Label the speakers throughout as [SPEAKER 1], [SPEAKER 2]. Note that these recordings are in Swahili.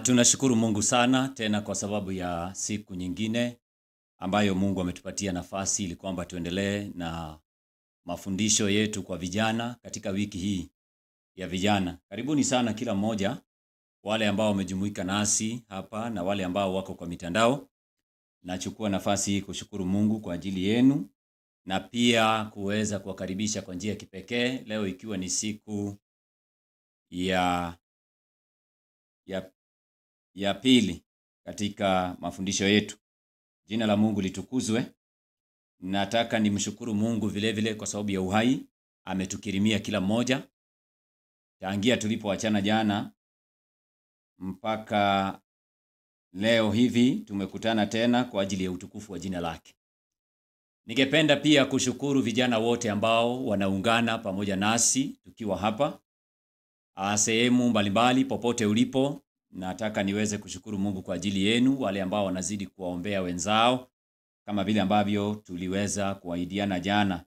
[SPEAKER 1] Tunashukuru Mungu sana tena kwa sababu ya siku nyingine ambayo Mungu ametupatia nafasi ili kwamba tuendelee na mafundisho yetu kwa vijana katika wiki hii ya vijana. Karibuni sana kila mmoja, wale ambao wamejumuika nasi hapa na wale ambao wako kwa mitandao. Nachukua nafasi hii kushukuru Mungu kwa ajili yenu na pia kuweza kuwakaribisha kwa njia ya kipekee leo ikiwa ni siku ya pili katika mafundisho yetu. Jina la Mungu litukuzwe. Nataka nimshukuru Mungu vile vile kwa sababu ya uhai ametukirimia kila mmoja. Tangia tulipoachana jana mpaka leo hivi tumekutana tena kwa ajili ya utukufu wa jina lake. Ningependa pia kushukuru vijana wote ambao wanaungana pamoja nasi tukiwa hapa sehemu mbalimbali popote ulipo. Nataka niweze kushukuru Mungu kwa ajili yenu, wale ambao wanazidi kuwaombea wenzao kama vile ambavyo tuliweza kuahidiana jana.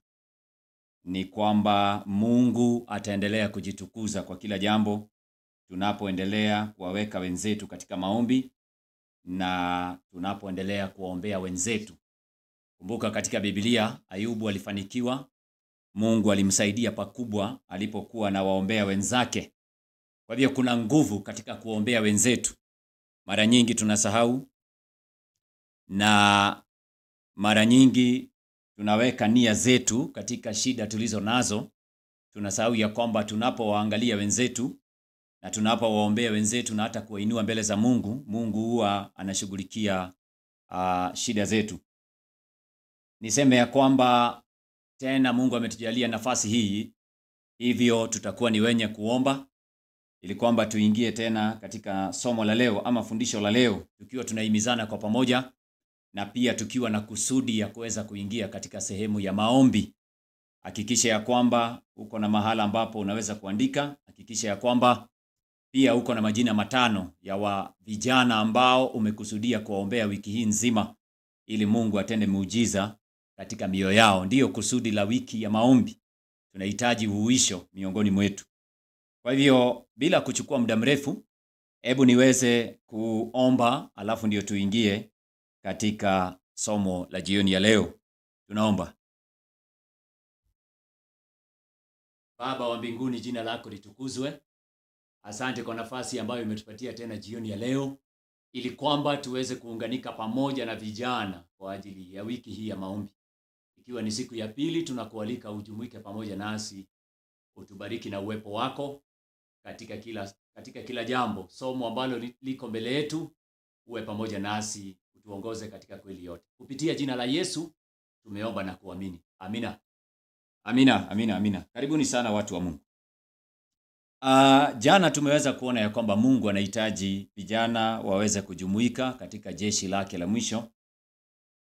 [SPEAKER 1] Ni kwamba Mungu ataendelea kujitukuza kwa kila jambo tunapoendelea kuwaweka wenzetu katika maombi na tunapoendelea kuwaombea wenzetu. Kumbuka katika Biblia Ayubu alifanikiwa, Mungu alimsaidia pakubwa alipokuwa na waombea wenzake. Kwa hivyo kuna nguvu katika kuombea wenzetu. Mara nyingi tunasahau na mara nyingi tunaweka nia zetu katika shida tulizo nazo. Tunasahau ya kwamba tunapowaangalia wenzetu na tunapowaombea wenzetu na hata kuwainua mbele za Mungu, Mungu huwa anashughulikia shida zetu. Niseme ya kwamba tena Mungu ametujalia nafasi hii, hivyo tutakuwa ni wenye kuomba ili kwamba tuingie tena katika somo la leo ama fundisho la leo tukiwa tunahimizana kwa pamoja na pia tukiwa na kusudi ya kuweza kuingia katika sehemu ya maombi. Hakikisha ya kwamba uko na mahala ambapo unaweza kuandika. Hakikisha ya kwamba pia uko na majina 5 ya vijana ambao umekusudia kuwaombea wiki hii nzima ili Mungu atende muujiza katika mioyo yao. Ndiyo kusudi la wiki ya maombi. Tunahitaji uhuisho miongoni mwetu. Kwa hivyo bila kuchukua muda mrefu, hebu niweze kuomba alafu ndio tuingie katika somo la jioni ya leo. Tunaomba. Baba wa mbinguni, jina lako litukuzwe. Asante kwa nafasi ambayo umetupatia tena jioni ya leo ili kwamba tuweze kuunganika pamoja na vijana kwa ajili ya wiki hii ya maombi. Ikiwa ni siku ya pili, tunakualika ujumuike pamoja nasi, utubariki na uwepo wako katika kila jambo. Somo ambalo liko mbele yetu, uwe pamoja nasi, utuongoze katika kweli yote. Kupitia jina la Yesu tumeomba na kuamini. Amina. Amina, amina, amina. Karibuni sana watu wa Mungu. Jana tumeweza kuona ya kwamba Mungu anahitaji vijana waweze kujumuika katika jeshi lake la mwisho.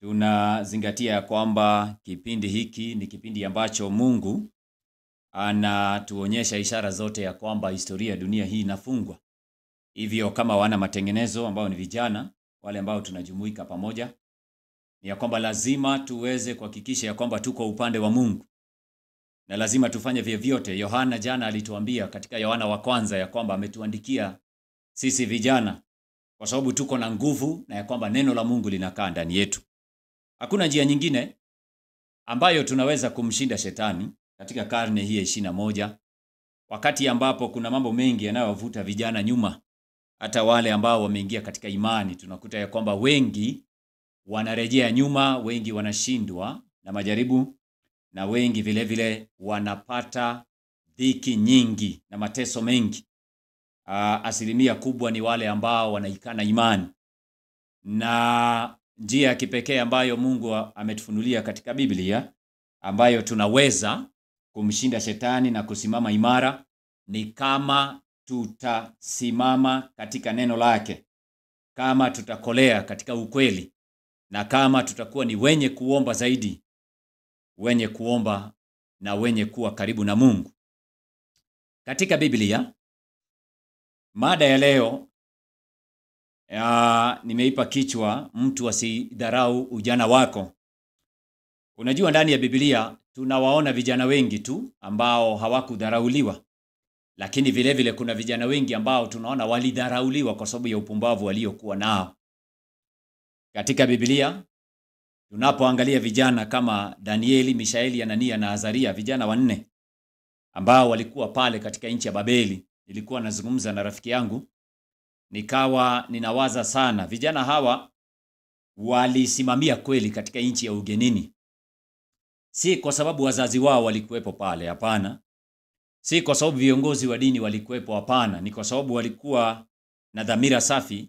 [SPEAKER 1] Tunazingatia ya kwamba kipindi hiki ni kipindi ambacho Mungu anatuonyesha ishara zote ya kwamba historia ya dunia hii inafungwa. Hivyo kama wana matengenezo ambao ni vijana, wale ambao tunajumuika pamoja, ni ya kwamba lazima tuweze kuhakikisha ya kwamba tuko upande wa Mungu. Na lazima tufanye vyovyote. Yohana jana alituambia katika Yohana wa kwanza ya kwamba ametuandikia sisi vijana kwa sababu tuko na nguvu na ya kwamba neno la Mungu linakaa ndani yetu. Hakuna njia nyingine ambayo tunaweza kumshinda shetani katika karne hii ya 21, wakati ambapo kuna mambo mengi yanayovuta vijana nyuma. Hata wale ambao wameingia katika imani, tunakuta ya kwamba wengi wanarejea nyuma, wengi wanashindwa na majaribu, na wengi vile vile wanapata dhiki nyingi na mateso mengi. Asilimia kubwa ni wale ambao wanaikana imani. Na njia ya kipekee ambayo Mungu ametufunulia katika Biblia ambayo tunaweza kumshinda shetani na kusimama imara ni kama tutasimama katika neno lake, kama tutakolea katika ukweli, na kama tutakuwa ni wenye kuomba zaidi, wenye kuomba na wenye kuwa karibu na Mungu. Katika Biblia, mada ya leo nimeipa kichwa mtu asidharau ujana wako. Unajua ndani ya Biblia tunawaona vijana wengi tu ambao hawakudharauliwa. Lakini vile vile kuna vijana wengi ambao tunaona walidharauliwa kwa sababu ya upumbavu waliokuwa nao. Katika Biblia tunapoangalia vijana kama Danieli, Mishaeli, Anania na Azaria, vijana 4 ambao walikuwa pale katika nchi ya Babeli. Nilikuwa nazungumza na rafiki yangu, nikawa ninawaza sana, vijana hawa walisimamia kweli katika nchi ya ugenini. Si kwa sababu wazazi wao walikuwepo pale, hapana. Si kwa sababu viongozi wa dini walikuwepo, hapana. Ni kwa sababu walikuwa na dhamira safi,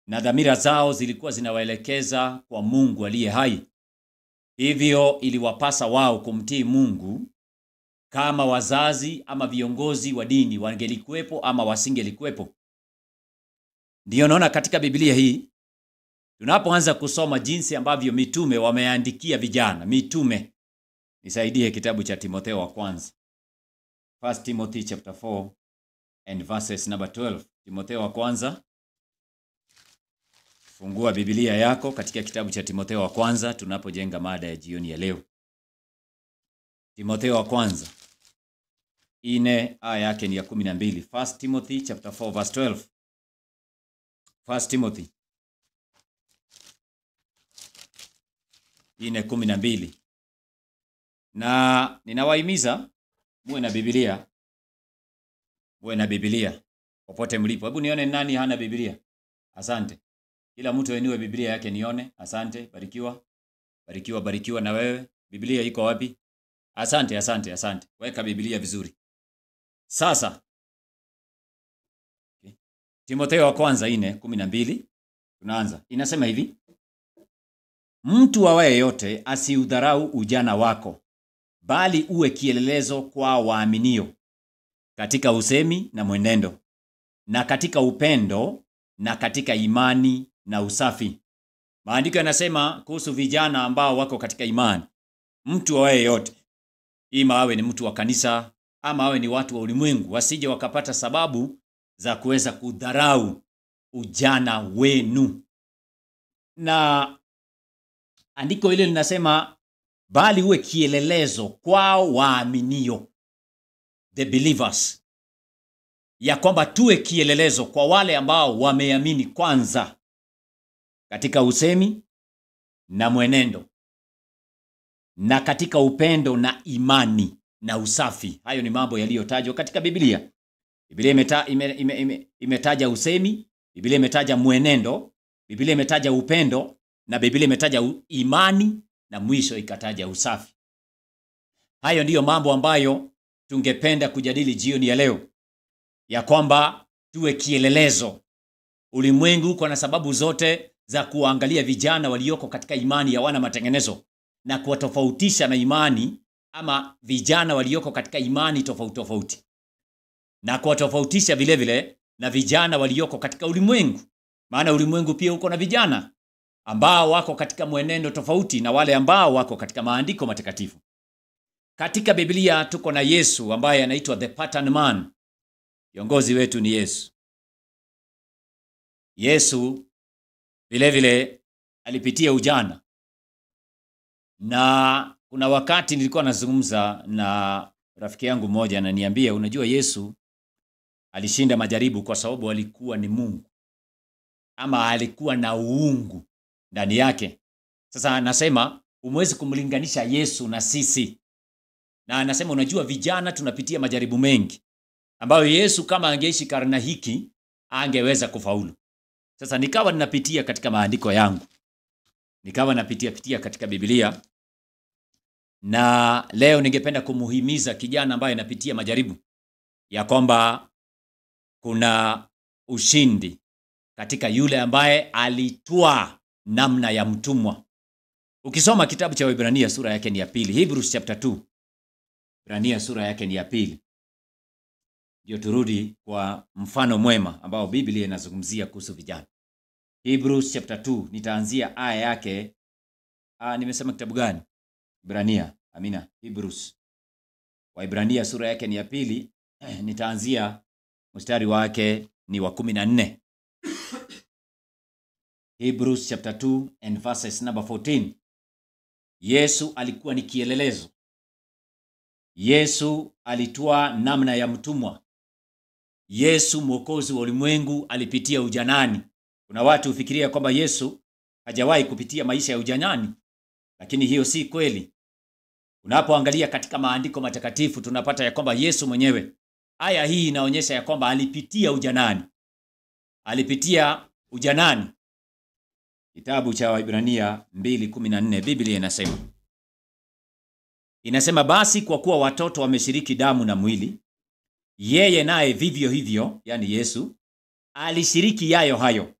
[SPEAKER 1] na dhamira zao zilikuwa zinawaelekeza kwa Mungu aliye hai. Hivyo iliwapasa wao kumtii Mungu kama wazazi ama viongozi wa dini wangelikuwepo ama wasingelikuwepo. Ndio naona katika Biblia hii tunapoanza kusoma jinsi ambavyo mitume wameandikia vijana. Mitume, nisaidie kitabu cha Timotheo wa kwanza. 1 Timothy chapter 4 and verses number 12. Timotheo wa kwanza. Fungua Biblia yako katika kitabu cha Timotheo wa kwanza tunapojenga mada ya jioni ya leo. Timotheo wa kwanza 4 aya yake ni ya 12. 1 Timothy chapter 4 verse 12. 1 Timothy 4:12. Na ninawahimiza muwe na Biblia. Muwe na Biblia popote mlipo. Hebu nione nani hana Biblia. Asante. Kila mtu ainue Biblia yake nione. Asante. Barikiwa. Barikiwa, barikiwa na wewe. Biblia iko wapi? Asante, asante, asante. Weka Biblia vizuri. Sasa Timotheo wa kwanza 4:12 tunaanza. Inasema hivi: mtu awaye yote asiudharau ujana wako, bali uwe kielelezo kwa waaminio katika usemi na mwenendo, na katika upendo, na katika imani na usafi. Maandiko yanasema kuhusu vijana ambao wako katika imani, mtu awaye yote, ima awe ni mtu wa kanisa ama awe ni watu wa ulimwengu, wasije wakapata sababu za kuweza kudharau ujana wenu. Na andiko hili linasema bali uwe kielelezo kwa waaminio, the believers, ya kwamba tuwe kielelezo kwa wale ambao wameamini kwanza, katika usemi na mwenendo, na katika upendo na imani na usafi. Hayo ni mambo yaliyotajwa katika Biblia. Biblia imetaja usemi, Biblia imetaja mwenendo, Biblia imetaja upendo, na Biblia imetaja imani, na mwisho ikataja usafi. Hayo ndiyo mambo ambayo tungependa kujadili jioni ya leo, ya kwamba tuwe kielelezo. Ulimwengu uko na sababu zote za kuangalia vijana walioko katika imani ya wana matengenezo na kuwatofautisha na imani ama vijana walioko katika imani tofauti tofauti, na kuwatofautisha vile vile na vijana walioko katika ulimwengu. Maana ulimwengu pia uko na vijana ambao wako katika mwenendo tofauti na wale ambao wako katika maandiko matakatifu. Katika Biblia tuko na Yesu ambaye anaitwa the pattern man. Kiongozi wetu ni Yesu. Yesu vile vile alipitia ujana. Na kuna wakati nilikuwa nazungumza na rafiki yangu mmoja, ananiambia, unajua Yesu alishinda majaribu kwa sababu alikuwa ni Mungu, ama alikuwa na uungu ndani yake. Sasa anasema umewezi kumlinganisha Yesu na sisi. Na anasema unajua vijana tunapitia majaribu mengi ambayo Yesu kama angeishi karne hiki angeweza kufaulu. Sasa nikawa ninapitia katika maandiko yangu, nikawa napitia katika Biblia, na leo ningependa kumuhimiza kijana ambaye anapitia majaribu ya kwamba kuna ushindi katika yule ambaye alitwaa namna ya mtumwa. Ukisoma kitabu cha Waebrania sura yake ni ya 2, Hebrews chapter 2. Waebrania sura yake ni ya 2. Ndio turudi kwa mfano mwema ambao Biblia inazungumzia kuhusu vijana. Hebrews chapter 2, nitaanzia aya yake. Nimesema kitabu gani? Waebrania. Amina. Hebrews. Waebrania sura yake ni ya 2, nitaanzia mstari wake ni wa 14. Hebrews chapter 2 and verses number 14. Yesu alikuwa ni kielelezo. Yesu alitwaa namna ya mtumwa. Yesu mwokozi wa ulimwengu alipitia ujanani. Kuna watu hufikiria kwamba Yesu hajawahi kupitia maisha ya ujanani, lakini hiyo si kweli. Unapoangalia katika maandiko matakatifu tunapata ya kwamba Yesu mwenyewe, aya hii inaonyesha ya kwamba alipitia ujanani. Alipitia ujanani. Kitabu cha Waebrania 2:14 Biblia inasema basi kwa kuwa watoto wameshiriki damu na mwili, yeye naye vivyo hivyo, yani Yesu, alishiriki yayo hayo,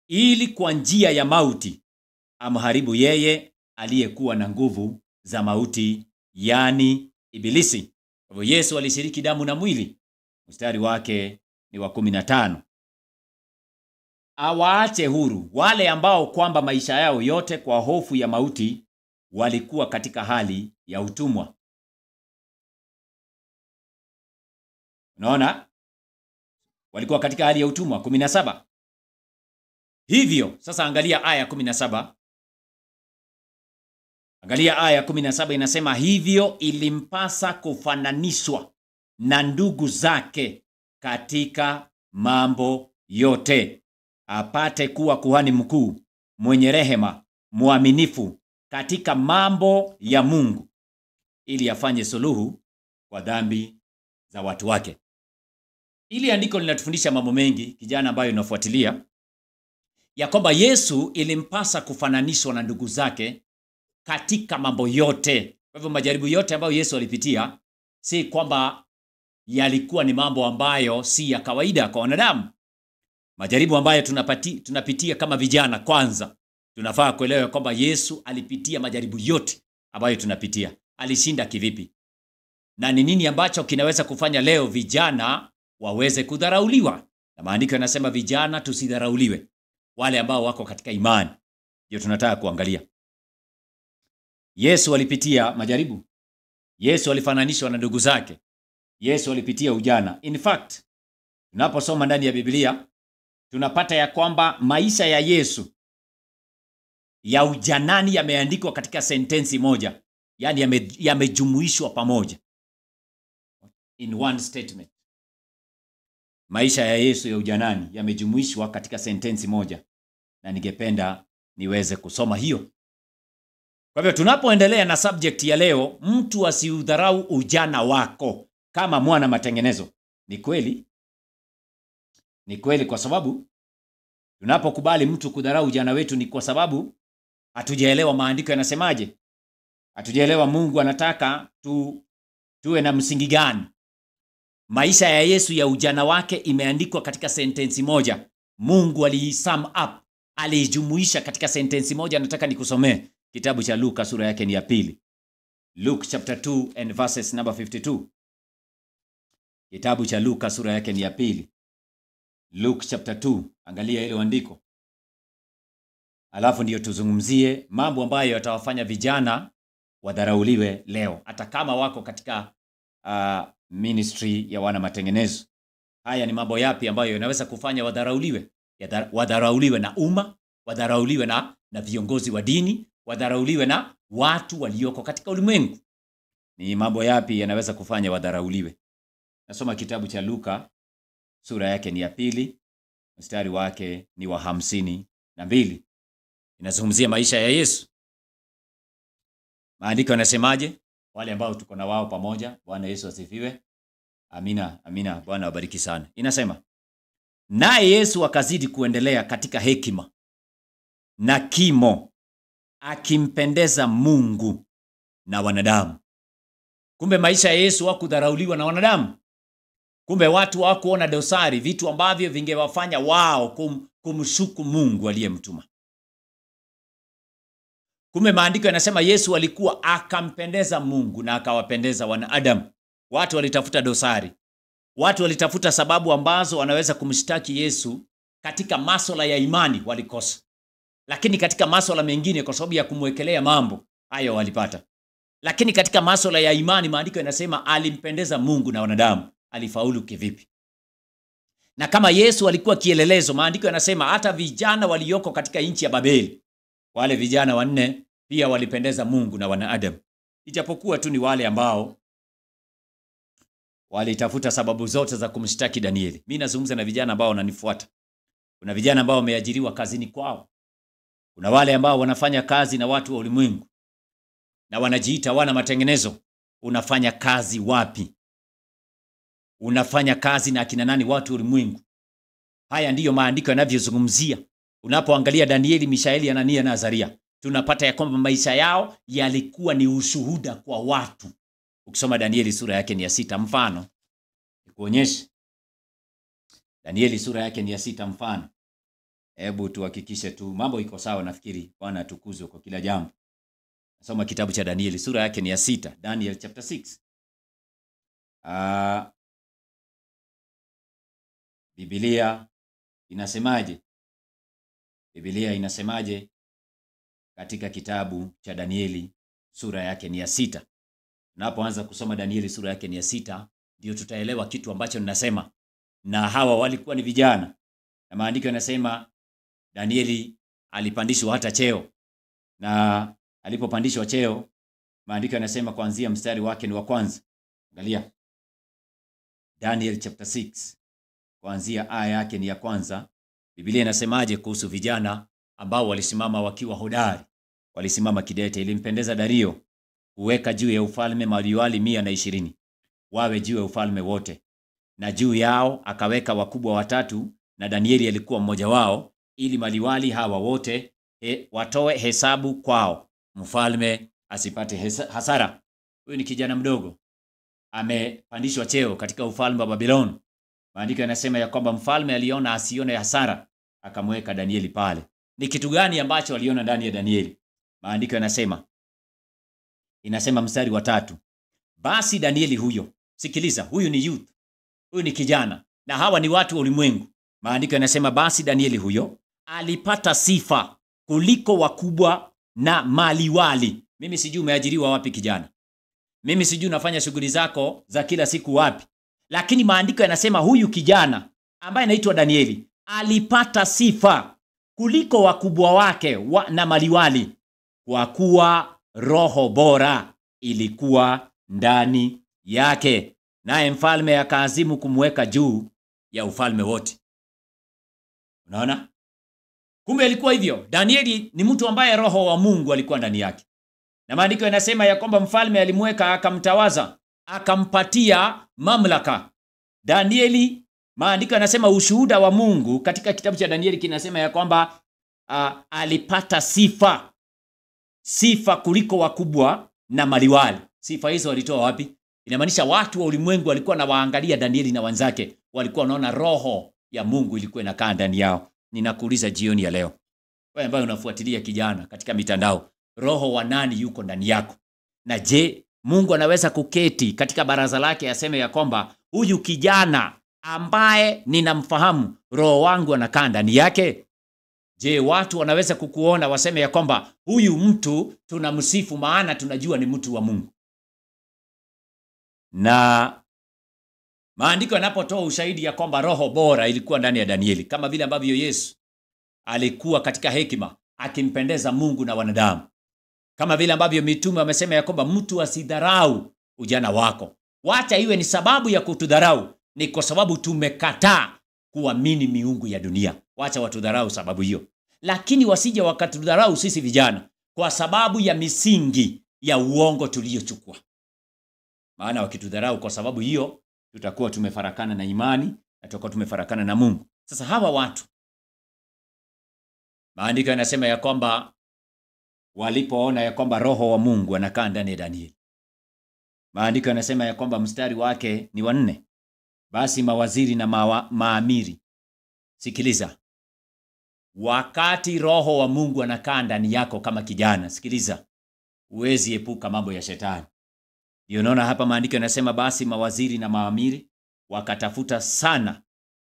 [SPEAKER 1] ili kwa njia ya mauti amharibu yeye aliyekuwa na nguvu za mauti, yani Ibilisi. Kwa hivyo Yesu alishiriki damu na mwili. Mstari wake ni wa 15. Awaache huru wale ambao kwamba maisha yao yote kwa hofu ya mauti walikuwa katika hali ya utumwa. Unaona? Walikuwa katika hali ya utumwa. 17. Hivyo, sasa angalia aya 17. Angalia aya 17 inasema hivyo ilimpasa kufananishwa na ndugu zake katika mambo yote, apate kuwa kuhani mkuu, mwenye rehema, mwaminifu katika mambo ya Mungu, ili afanye suluhu kwa dhambi za watu wake. Ili andiko linatufundisha mambo mengi, kijana ambayo unafuatilia, ya kwamba Yesu ilimpasa kufananishwa na ndugu zake katika mambo yote. Kwa hivyo majaribu yote ambayo Yesu alipitia, si kwamba yalikuwa ni mambo ambayo si ya kawaida kwa wanadamu. Majaribu ambayo tunapitia kama vijana, kwanza tunafaa kuelewa kwamba Yesu alipitia majaribu yote ambayo tunapitia. Alishinda kivipi? Na ni nini ambacho kinaweza kufanya leo vijana waweze kudharauliwa? Na maandiko yanasema vijana tusidharauliwe, wale ambao wako katika imani. Ndio tunataka kuangalia. Yesu alipitia majaribu. Yesu alifananishwa na ndugu zake. Yesu alipitia ujana. In fact, tunaposoma ndani ya Biblia tunapata ya kwamba maisha ya Yesu ya ujanani yameandikwa katika sentensi moja, yani yamejumuishwa pamoja in one statement. Maisha ya Yesu ya ujanani yamejumuishwa katika sentensi moja, na ningependa niweze kusoma hiyo. Kwa hivyo tunapoendelea na subject ya leo, mtu asiudharau ujana wako kama mwana matengenezo. Ni kweli? Ni kweli, kwa sababu tunapokubali mtu kudharau ujana wetu ni kwa sababu hatujaelewa maandiko yanasemaje. Hatujaelewa Mungu anataka tuwe na msingi gani. Maisha ya Yesu ya ujana wake imeandikwa katika sentensi moja. Mungu sum up, alijumuisha katika sentensi moja. Nataka nikusomee kitabu cha Luka sura yake ni ya 2. Luke chapter 2 and verses number 52. Kitabu cha Luka sura yake ni ya 2. Luke chapter 2, angalia ile andiko. Alafu ndio tuzungumzie mambo ambayo yatawafanya vijana wadharauliwe leo, hata kama wako katika ministry ya wana matengenezo. Haya ni mambo yapi ambayo yanaweza kufanya wadharauliwe? Wadharauliwe na umma, wadharauliwe na viongozi wa dini, wadharauliwe na watu walioko katika ulimwengu. Ni mambo yapi yanaweza kufanya wadharauliwe? Nasoma kitabu cha Luka sura yake ni ya 2, mstari wake ni wa 52. Inazungumzia maisha ya Yesu. Maandiko yanasemaje? Wale ambao tuko na wao pamoja, Bwana Yesu asifiwe. Amina, amina. Bwana wabariki sana. Inasema, naye Yesu akazidi kuendelea katika hekima na kimo, akimpendeza Mungu na wanadamu. Kumbe maisha ya Yesu hakudharauliwa na wanadamu. Kumbe watu hawakuona dosari, vitu ambavyo vingewafanya wao kumshuku Mungu aliyemtuma. Kumbe maandiko yanasema Yesu alikuwa akampendeza Mungu na akawapendeza wanadamu. Watu walitafuta dosari. Watu walitafuta sababu ambazo wanaweza kumshtaki Yesu. Katika masuala ya imani walikosa, lakini katika masuala mengine kwa sababu ya kumwekelea mambo hayo walipata. Lakini katika masuala ya imani maandiko yanasema alimpendeza Mungu na wanadamu. Alifaulu kivipi? Na kama Yesu alikuwa kielelezo, maandiko yanasema hata vijana walioko katika nchi ya Babeli, wale vijana 4 pia walipendeza Mungu na wanadamu. Ijapokuwa tu ni wale ambao walitafuta sababu zote za kumshtaki Danieli. Mimi nazungumza na vijana ambao wananifuata. Kuna vijana ambao wameajiriwa kazini kwao. Kuna wale ambao wanafanya kazi na watu wa ulimwengu na wanajiita wana matengenezo. Unafanya kazi wapi? Unafanya kazi na akina nani? Watu wa ulimwengu. Haya ndiyo maandiko yanavyozungumzia. Unapoangalia Danieli, Mishaeli, Anania na Azaria, tunapata ya kwamba maisha yao yalikuwa ni ushuhuda kwa watu. Ukisoma Danieli sura yake ni ya 6 mfano. Nikuonyeshe. Danieli sura yake ni ya 6 mfano. Hebu tuhakikishe tu mambo iko sawa, nafikiri Bwana atukuzwe kwa kila jambo. Nasoma kitabu cha Danieli sura yake ni ya 6, Daniel chapter 6. Biblia inasemaje? Biblia inasemaje katika kitabu cha Danieli sura yake ni ya 6? Tunapoanza kusoma Danieli sura yake ni ya 6, ndio tutaelewa kitu ambacho ninasema. Na hawa walikuwa ni vijana. Na maandiko yanasema Danieli alipandishwa hata cheo. Na alipopandishwa cheo, maandiko yanasema kuanzia mstari wake ni wa kwanza. Angalia. Daniel chapter 6. Kuanzia aya yake ni ya kwanza. Biblia inasemaje kuhusu vijana ambao walisimama wakiwa hodari? Walisimama kidete. Ilimpendeza Dario kuweka juu ya ufalme maliwali 120 wawe juu ya ufalme wote, na juu yao akaweka wakubwa 3, na Danieli alikuwa mmoja wao, ili maliwali hawa wote watoe hesabu kwao, mfalme asipate hasara. Huyu ni kijana mdogo, amepandishwa cheo katika ufalme wa Babiloni. Maandiko yanasema ya kwamba mfalme aliona asione hasara, akamweka Danieli pale. Ni kitu gani ambacho aliona ndani ya Danieli? Maandiko yanasema, inasema mstari wa 3, basi Danieli huyo, sikiliza, huyu ni youth, huyu ni kijana, na hawa ni watu wa ulimwengu. Maandiko yanasema basi Danieli huyo alipata sifa kuliko wakubwa na maliwali. Mimi sijui umeajiriwa wapi kijana. Mimi sijui unafanya shughuli zako za kila siku wapi. Lakini maandiko yanasema huyu kijana ambaye anaitwa Danieli alipata sifa kuliko wakubwa wake na maliwali, kwa kuwa roho bora ilikuwa ndani yake, naye mfalme akaazimu kumweka juu ya ufalme wote. Unaona? Kumbe ilikuwa hivyo. Danieli ni mtu ambaye roho wa Mungu alikuwa ndani yake. Na maandiko yanasema ya kwamba mfalme alimweka, akamtawaza, akampatia mamlaka. Danieli, maandiko yanasema ushuhuda wa Mungu katika kitabu cha Danieli kinasema ya kwamba alipata sifa kuliko wakubwa na maliwali. Sifa hizo walitoa wapi? Inamaanisha watu wa ulimwengu walikuwa na waangalia Danieli na wenzake, walikuwa wanaona roho ya Mungu ilikuwa inakaa ndani yao. Ninakuuliza jioni ya leo, wewe ambaye unafuatilia kijana katika mitandao, roho wa nani yuko ndani yako? Na je, Mungu anaweza kuketi katika baraza lake aseme ya kwamba huyu kijana ambaye ninamfahamu, roho wangu anakaa ndani yake? Je, watu wanaweza kukuona waseme ya kwamba huyu mtu tunamsifu maana tunajua ni mtu wa Mungu? Na maandiko yanapotoa ushahidi ya kwamba roho bora ilikuwa ndani ya Danieli, kama vile ambavyo Yesu alikuwa katika hekima akimpendeza Mungu na wanadamu, kama vile ambavyo mitume wamesema ya kwamba mtu asidharau ujana wako. Wacha iwe ni sababu ya kutudharau, ni kwa sababu tumekataa kuamini miungu ya dunia. Wacha watudharau sababu hiyo, lakini wasije wakatudharau sisi vijana kwa sababu ya misingi ya uongo tuliyochukua. Maana wakitudharau kwa sababu hiyo, tutakuwa tumefarakana na imani na tutakuwa tumefarakana na Mungu. Sasa hawa watu, maandiko yanasema ya kwamba walipoona ya kwamba roho wa Mungu anakaa ndani ya Danieli, maandiko yanasema ya kwamba mstari wake ni wa 4, basi mawaziri na maamiri, sikiliza, wakati roho wa Mungu anakaa ndani yako kama kijana, sikiliza, huwezi epuka mambo ya shetani. Ndio unaona hapa maandiko yanasema basi mawaziri na maamiri wakatafuta sana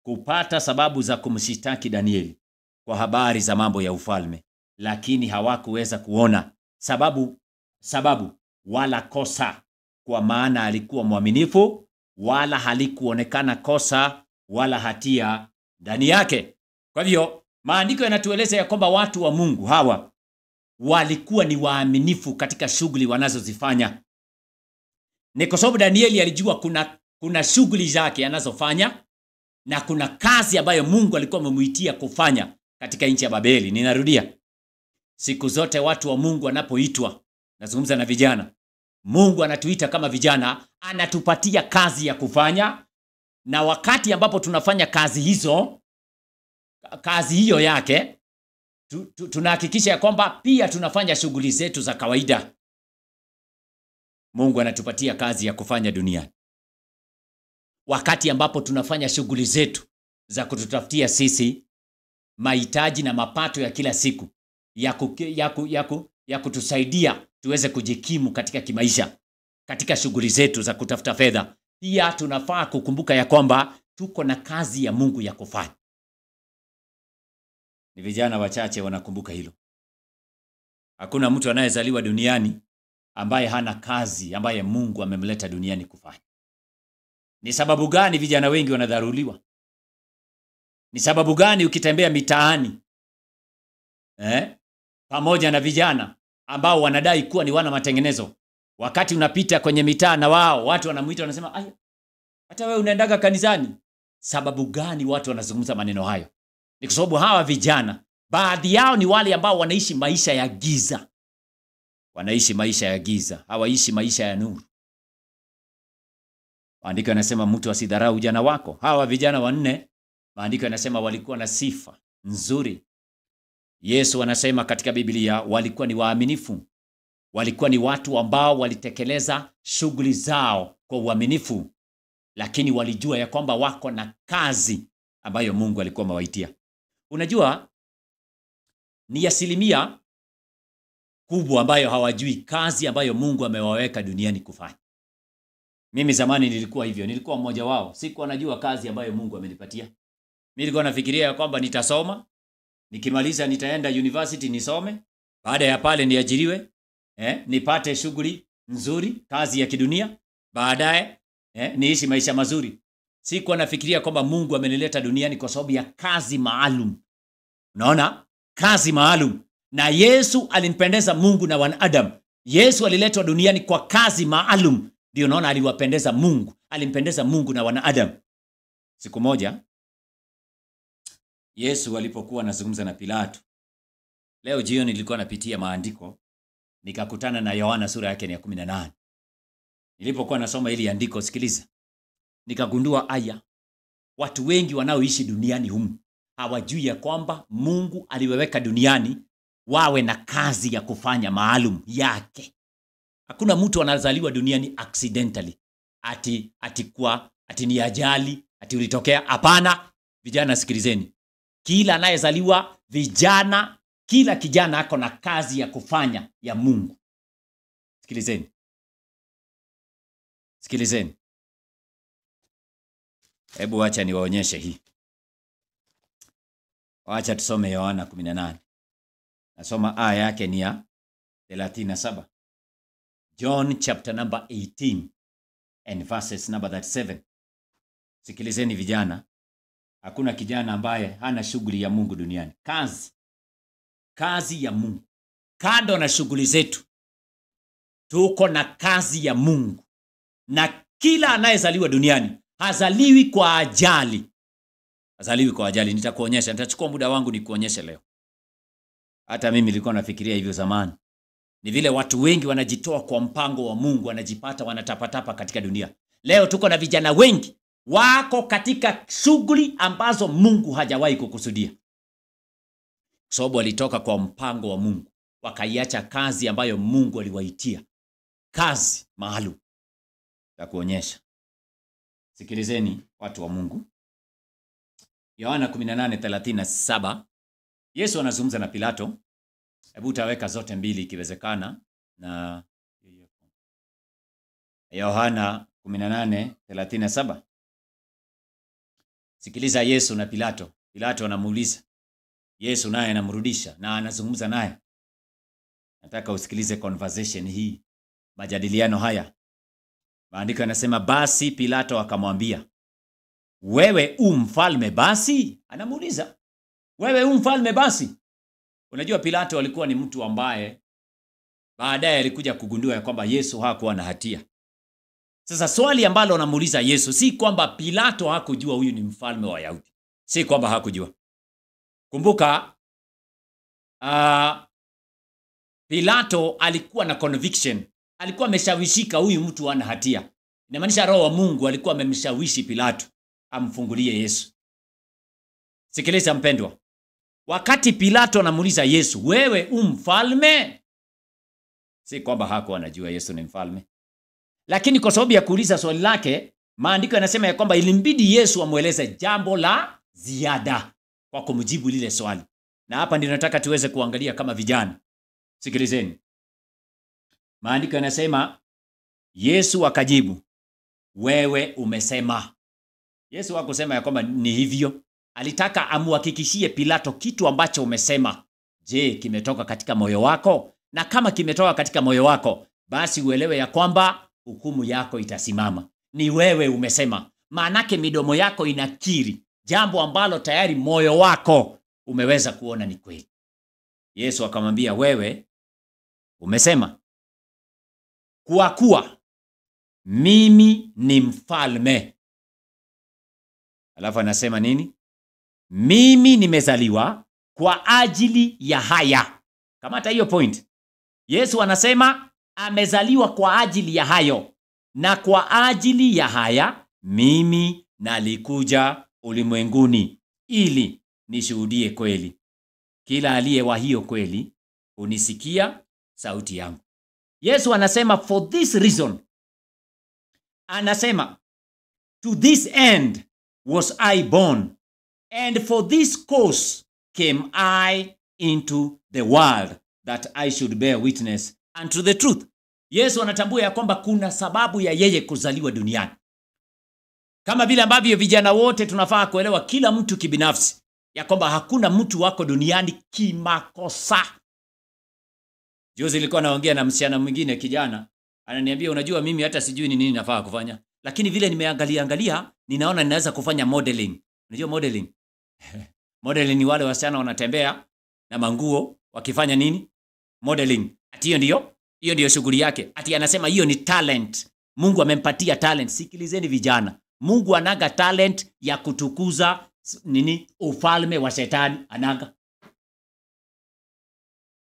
[SPEAKER 1] kupata sababu za kumshitaki Danieli kwa habari za mambo ya ufalme, lakini hawakuweza kuona sababu wala kosa, kwa maana alikuwa mwaminifu, wala halikuonekana kosa wala hatia ndani yake. Kwa hivyo maandiko yanatueleza ya kwamba watu wa Mungu hawa walikuwa ni waaminifu katika shughuli wanazozifanya. Ni kwa sababu Danieli alijua kuna kuna shughuli zake anazofanya na kuna kazi ambayo Mungu alikuwa amemuitia kufanya katika nchi ya Babeli. Ninarudia, siku zote watu wa Mungu wanapoitwa, nazungumza na vijana, Mungu anatuita kama vijana, anatupatia kazi ya kufanya, na wakati ambapo tunafanya kazi hiyo yake, tunahakikisha ya kwamba pia tunafanya shughuli zetu za kawaida. Mungu anatupatia kazi ya kufanya duniani. Wakati ambapo tunafanya shughuli zetu za kututafutia sisi mahitaji na mapato ya kila siku ya kutusaidia tuweze kujikimu katika kimaisha, katika shughuli zetu za kutafuta fedha, pia tunafaa kukumbuka ya kwamba tuko na kazi ya Mungu ya kufanya. Ni vijana wachache wanakumbuka hilo. Hakuna mtu anayezaliwa duniani ambaye hana kazi ambaye Mungu amemleta duniani kufanya. Ni sababu gani vijana wengi wanadharuliwa? Ni sababu gani ukitembea mitaani pamoja na vijana ambao wanadai kuwa ni wana matengenezo, wakati unapita kwenye mitaa na wao watu wanamuita, wanasema, "Aya, hata wewe unaendaga kanisani?" Sababu gani watu wanazungumza maneno hayo? Ni kwa sababu hawa vijana, baadhi yao ni wale ambao wanaishi maisha ya giza. Wanaishi maisha ya giza, hawaishi maisha ya nuru. Maandiko yanasema mtu asidharau ujana wako. Hawa vijana wanne, maandiko yanasema walikuwa na sifa nzuri. Yesu anasema katika Biblia walikuwa ni waaminifu. Walikuwa ni watu ambao walitekeleza shughuli zao kwa uaminifu, lakini walijua ya kwamba wako na kazi ambayo Mungu alikuwa amewaitia. Unajua, ni asilimia kubwa ambayo hawajui kazi ambayo Mungu amewaweka duniani kufanya. Mimi zamani nilikuwa hivyo, nilikuwa mmoja wao. Sikuwa najua kazi ambayo Mungu amenipatia. Mimi nilikuwa nafikiria ya kwamba nitasoma, nikimaliza nitaenda university nisome, baada ya pale niajiriwe, nipate shughuli nzuri, kazi ya kidunia, baadaye niishi maisha mazuri. Sikuwa nafikiria kwamba Mungu amenileta duniani kwa sababu ya kazi maalum. Unaona? Kazi maalum. Na Yesu alimpendeza Mungu na wanadamu. Yesu aliletwa duniani kwa kazi maalum. Ndio naona aliwapendeza Mungu. Alimpendeza Mungu na wanadamu. Siku moja Yesu alipokuwa anazungumza na Pilato. Leo jioni nilikuwa napitia maandiko, nikakutana na Yohana sura yake ya 18. Nilipokuwa nasoma hili andiko, sikiliza, nikagundua aya, watu wengi wanaoishi duniani humu hawajui ya kwamba Mungu aliwaweka duniani wawe na kazi ya kufanya maalum yake. Hakuna mtu anazaliwa duniani accidentally. Ati ni ajali, ati ulitokea. Hapana, vijana sikilizeni. Kila anayezaliwa, vijana, kila kijana ako na kazi ya kufanya ya Mungu. Sikilizeni. Sikilizeni. Hebu acha niwaonyeshe hii. Acha tusome Yohana 18. Nasoma aya yake ni ya 37. John chapter number 18 and verses number 37. Sikilizeni vijana. Hakuna kijana ambaye hana shughuli ya Mungu duniani. Kazi ya Mungu. Kando na shughuli zetu, tuko na kazi ya Mungu. Na kila anayezaliwa duniani hazaliwi kwa ajali. Hazaliwi kwa ajali. Nitakuonyesha, nitachukua muda wangu nikuonyeshe leo. Hata mimi nilikuwa nafikiria hivyo zamani. Ni vile watu wengi wanajitoa kwa mpango wa Mungu, wanajipata wanatapatapa katika dunia. Leo tuko na vijana wengi wako katika shughuli ambazo Mungu hajawahi kukusudia. Kwa sababu walitoka kwa mpango wa Mungu, wakaiacha kazi ambayo Mungu aliwaitia. Kazi maalum. Nitakuonyesha. Sikilizeni watu wa Mungu. Yohana 18:37. Yesu anazungumza na Pilato. Hebu utaweka zote mbili ikiwezekana. Na Yohana 18:37. Sikiliza Yesu na Pilato. Pilato anamuuliza. Yesu naye anamrudisha na anazungumza naye. Nataka usikilize conversation hii. Majadiliano haya. Maandiko yanasema basi Pilato akamwambia, "Wewe mfalme basi?" Anamuuliza, "Wewe mfalme basi?" Unajua Pilato alikuwa ni mtu ambaye baadaye alikuja kugundua ya kwamba Yesu hakuwa na hatia. Sasa swali ambalo anamuuliza Yesu si kwamba Pilato hakujua huyu ni mfalme wa Wayahudi. Si kwamba hakujua. Kumbuka Pilato alikuwa na conviction. Alikuwa ameshawishika huyu mtu ana hatia. Inamaanisha roho wa Mungu alikuwa amemshawishi Pilato amfungulie Yesu. Sikiliza mpendwa. Wakati Pilato anamuuliza Yesu, wewe mfalme? Si kwamba hakuwa anajua Yesu ni mfalme. Lakini kwa sababu ya kuuliza swali lake, maandiko yanasema ya kwamba ilimbidi Yesu amueleze jambo la ziada kwa kumjibu lile swali. Na hapa ndio nataka tuweze kuangalia kama vijana. Sikilizeni. Maandiko yanasema Yesu akajibu, wewe umesema. Yesu hakusema ya kwamba ni hivyo. Alitaka amuhakikishie Pilato kitu ambacho umesema. Je, kimetoka katika moyo wako? Na kama kimetoka katika moyo wako, basi uelewe ya kwamba hukumu yako itasimama. Ni wewe umesema. Maanake midomo yako inakiri jambo ambalo tayari moyo wako umeweza kuona ni kweli. Yesu akamwambia, wewe umesema. Kwa kuwa mimi ni mfalme. Alafu anasema nini? Mimi nimezaliwa kwa ajili ya haya. Kamata hiyo point. Yesu anasema amezaliwa kwa ajili ya hayo. Na kwa ajili ya haya mimi nalikuja ulimwenguni ili nishuhudie kweli. Kila aliye wa hiyo kweli unisikia sauti yangu. Yesu anasema for this reason. Anasema to this end was I born, and for this cause came I into the world, that I should bear witness unto the truth. Yesu anatambua ya kwamba kuna sababu ya yeye kuzaliwa duniani. Kama vile ambavyo vijana wote tunafaa kuelewa kila mtu kibinafsi ya kwamba hakuna mtu wako duniani kimakosa. Juzi nilikuwa naongea na msichana mwingine kijana, ananiambia unajua mimi hata sijui ni nini nafaa kufanya, lakini vile nimeangalia ninaona ninaweza kufanya modeling. Unajua modeling? Modeling ni wale wasichana wanatembea na manguo wakifanya nini? Modeling. Ati hiyo ndio shughuli yake. Ati anasema hiyo ni talent. Mungu amempatia talent. Sikilizeni vijana. Mungu anaga talent ya kutukuza nini? Ufalme wa shetani anaga.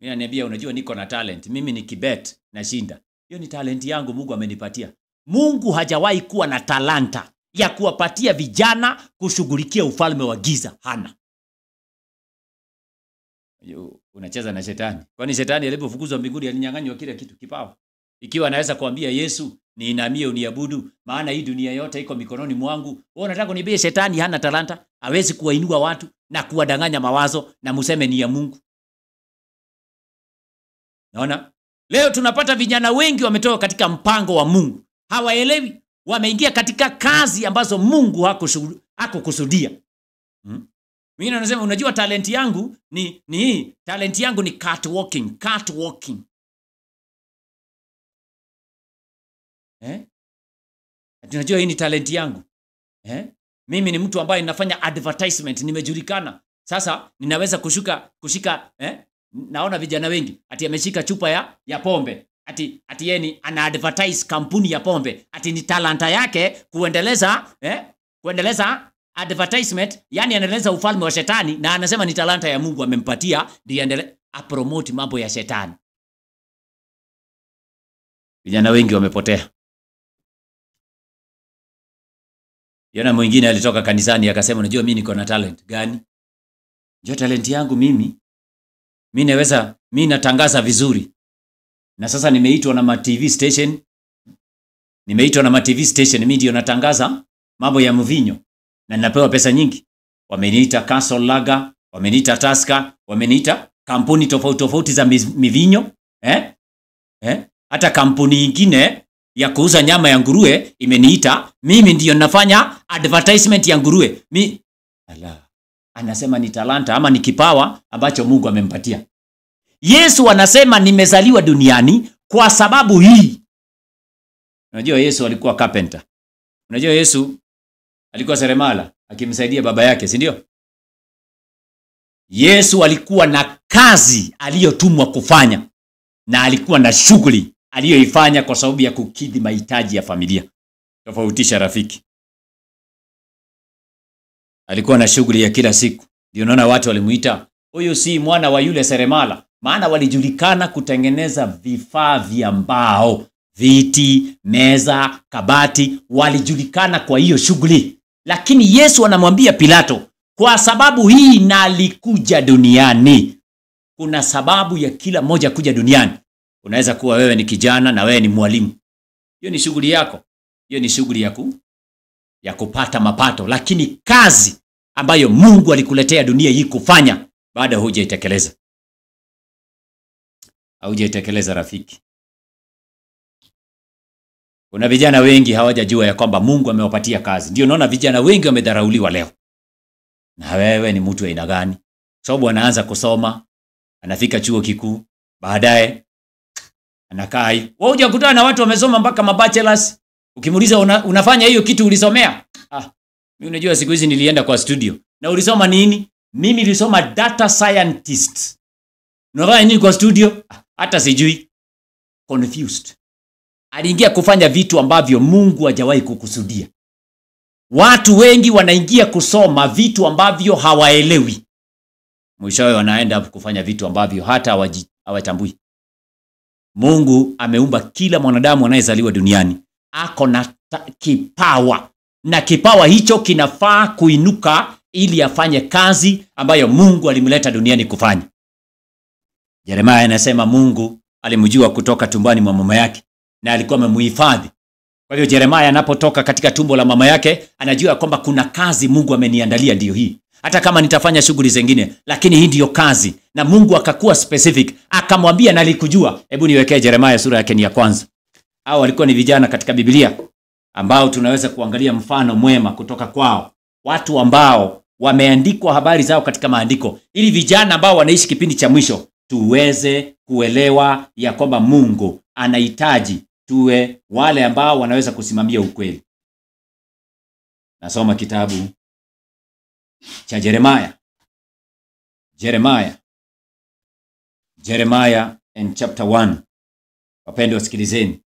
[SPEAKER 1] Mimi ananiambia unajua niko na talent. Mimi ni kibet na shinda. Hiyo ni talent yangu Mungu amenipatia. Mungu hajawahi kuwa na talanta ya kuwapatia vijana kushughulikia ufalme wa giza. Hana. Unacheza na shetani. Kwani shetani alipofukuzwa mbinguni alinyang'anywa kila kitu, kipawa? Ikiwa anaweza kuambia Yesu niinamie uniabudu maana hii dunia yote iko mikononi mwangu, wewe unataka kuniambia shetani hana talanta? Hawezi kuwainua watu na kuwadanganya mawazo na museme ni ya Mungu. Naona leo tunapata vijana wengi wametoka katika mpango wa Mungu. Hawaelewi, wameingia katika kazi ambazo Mungu hakukusudia. Mimi nasema unajua talent yangu ni talent yangu ni catwalking. Unajua hii ni talent yangu. Mimi ni mtu ambaye ninafanya advertisement, nimejulikana. Sasa ninaweza kushika naona vijana wengi ati ameshika chupa ya pombe. Ati yeye ana advertise kampuni ya pombe. Ati ni talanta yake kuendeleza advertisement, yani anaendeleza ufalme wa shetani, na anasema ni talanta ya Mungu amempatia ndio aendelee promote mambo ya shetani. Vijana wengi wamepotea. Yana mwingine alitoka kanisani akasema unajua mimi niko na talent gani? Njoo talent yangu mimi natangaza vizuri. Na sasa nimeitwa na TV station. Mimi ndio natangaza mambo ya mvinyo na ninapewa pesa nyingi. Wameniita Castle Lager, wameniita Tusker, wameniita kampuni tofauti za mivinyo. Hata kampuni nyingine ya kuuza nyama ya nguruwe imeniita. Mimi ndio nafanya advertisement ya nguruwe. Anasema ni talanta ama ni kipawa ambacho Mungu amempatia. Yesu anasema nimezaliwa duniani kwa sababu hii. Unajua Yesu alikuwa carpenter. Unajua Yesu alikuwa seremala akimsaidia baba yake, si ndio? Yesu alikuwa na kazi aliyotumwa kufanya na alikuwa na shughuli aliyoifanya kwa sababu ya kukidhi mahitaji ya familia. Tofautisha rafiki. Alikuwa na shughuli ya kila siku. Ndio unaona watu walimuita, huyu si mwana wa yule seremala. Maana walijulikana kutengeneza vifaa vya mbao, viti, meza, kabati, walijulikana kwa hiyo shughuli. Lakini Yesu anamwambia Pilato, kwa sababu hii nalikuja duniani. Kuna sababu ya kila mmoja kuja duniani. Unaweza kuwa wewe ni kijana na wewe ni mwalimu. Hiyo ni shughuli yako. Hiyo ni shughuli ya kupata mapato, lakini kazi ambayo Mungu alikuletea dunia hii kufanya bado hujaitekeleza. Haujaitekeleza rafiki. Kuna vijana wengi hawajajua ya kwamba Mungu amewapatia kazi. Ndio unaona vijana wengi wamedharauliwa leo. Na wewe ni mtu wa aina gani? Sababu anaanza kusoma, anafika chuo kikuu, baadaye anakaa hivi. Wewe hujakutana na watu wamesoma mpaka mabachelors. Ukimuuliza unafanya hiyo kitu ulisomea? Mimi unajua siku hizi nilienda kwa studio. Na ulisoma nini? Mimi nilisoma data scientist. Unafanya nini kwa studio? Hata sijui. Confused. Aliingia kufanya vitu ambavyo Mungu hajawahi kukusudia. Watu wengi wanaingia kusoma vitu ambavyo hawaelewi. Mwishowe wanaenda kufanya vitu ambavyo hata hawatambui. Mungu ameumba kila mwanadamu anayezaliwa duniani. Ako na kipawa. Na kipawa hicho kinafaa kuinuka ili afanye kazi ambayo Mungu alimleta duniani kufanya. Yeremia anasema Mungu alimjua kutoka tumbani mwa mama yake na alikuwa amemhifadhi. Kwa hivyo Yeremia anapotoka katika tumbo la mama yake anajua kwamba kuna kazi Mungu ameniandalia, ndio hii. Hata kama nitafanya shughuli zingine, lakini hii ndio kazi. Na Mungu akakuwa specific, akamwambia nalikujua. Hebu niwekee Yeremia sura yake ni ya kwanza. Hao walikuwa ni vijana katika Biblia ambao tunaweza kuangalia mfano mwema kutoka kwao. Watu ambao wameandikwa habari zao katika maandiko ili vijana ambao wanaishi kipindi cha mwisho tuweze kuelewa ya kwamba Mungu anahitaji tuwe wale ambao wanaweza kusimamia ukweli. Nasoma kitabu cha Yeremia. Yeremia in chapter 1. Wapendwa wasikilizeni.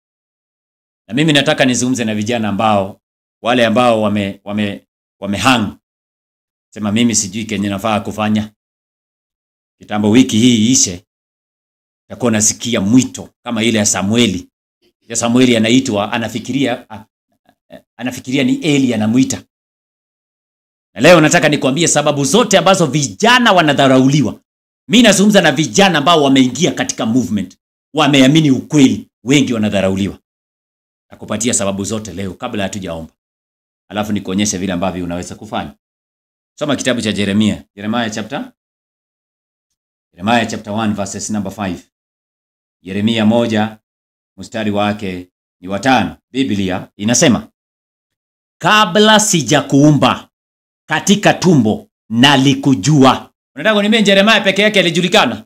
[SPEAKER 1] Na mimi nataka nizungumze na vijana ambao wale ambao wamehang. Sema mimi sijui kenye nafaa kufanya. Kitambo wiki hii ishe takuwa nasikia mwito kama ile ya Samueli. Ya Samueli anaitwa anafikiria ni Eli anamuita. Na leo nataka nikwambie sababu zote ambazo vijana wanadharauliwa. Mimi nazungumza na vijana ambao wameingia katika movement. Wameamini ukweli, wengi wanadharauliwa. Nakupatia sababu zote leo kabla hatujaomba. Alafu nikuonyeshe vile ambavyo unaweza kufanya. Soma kitabu cha Yeremia. Yeremia chapter 1 verses number 5. Yeremia 1 mstari wake ni wa 5. Biblia inasema, kabla sijakuumba katika tumbo nalikujua. Unataka kuniambia Yeremia peke yake alijulikana?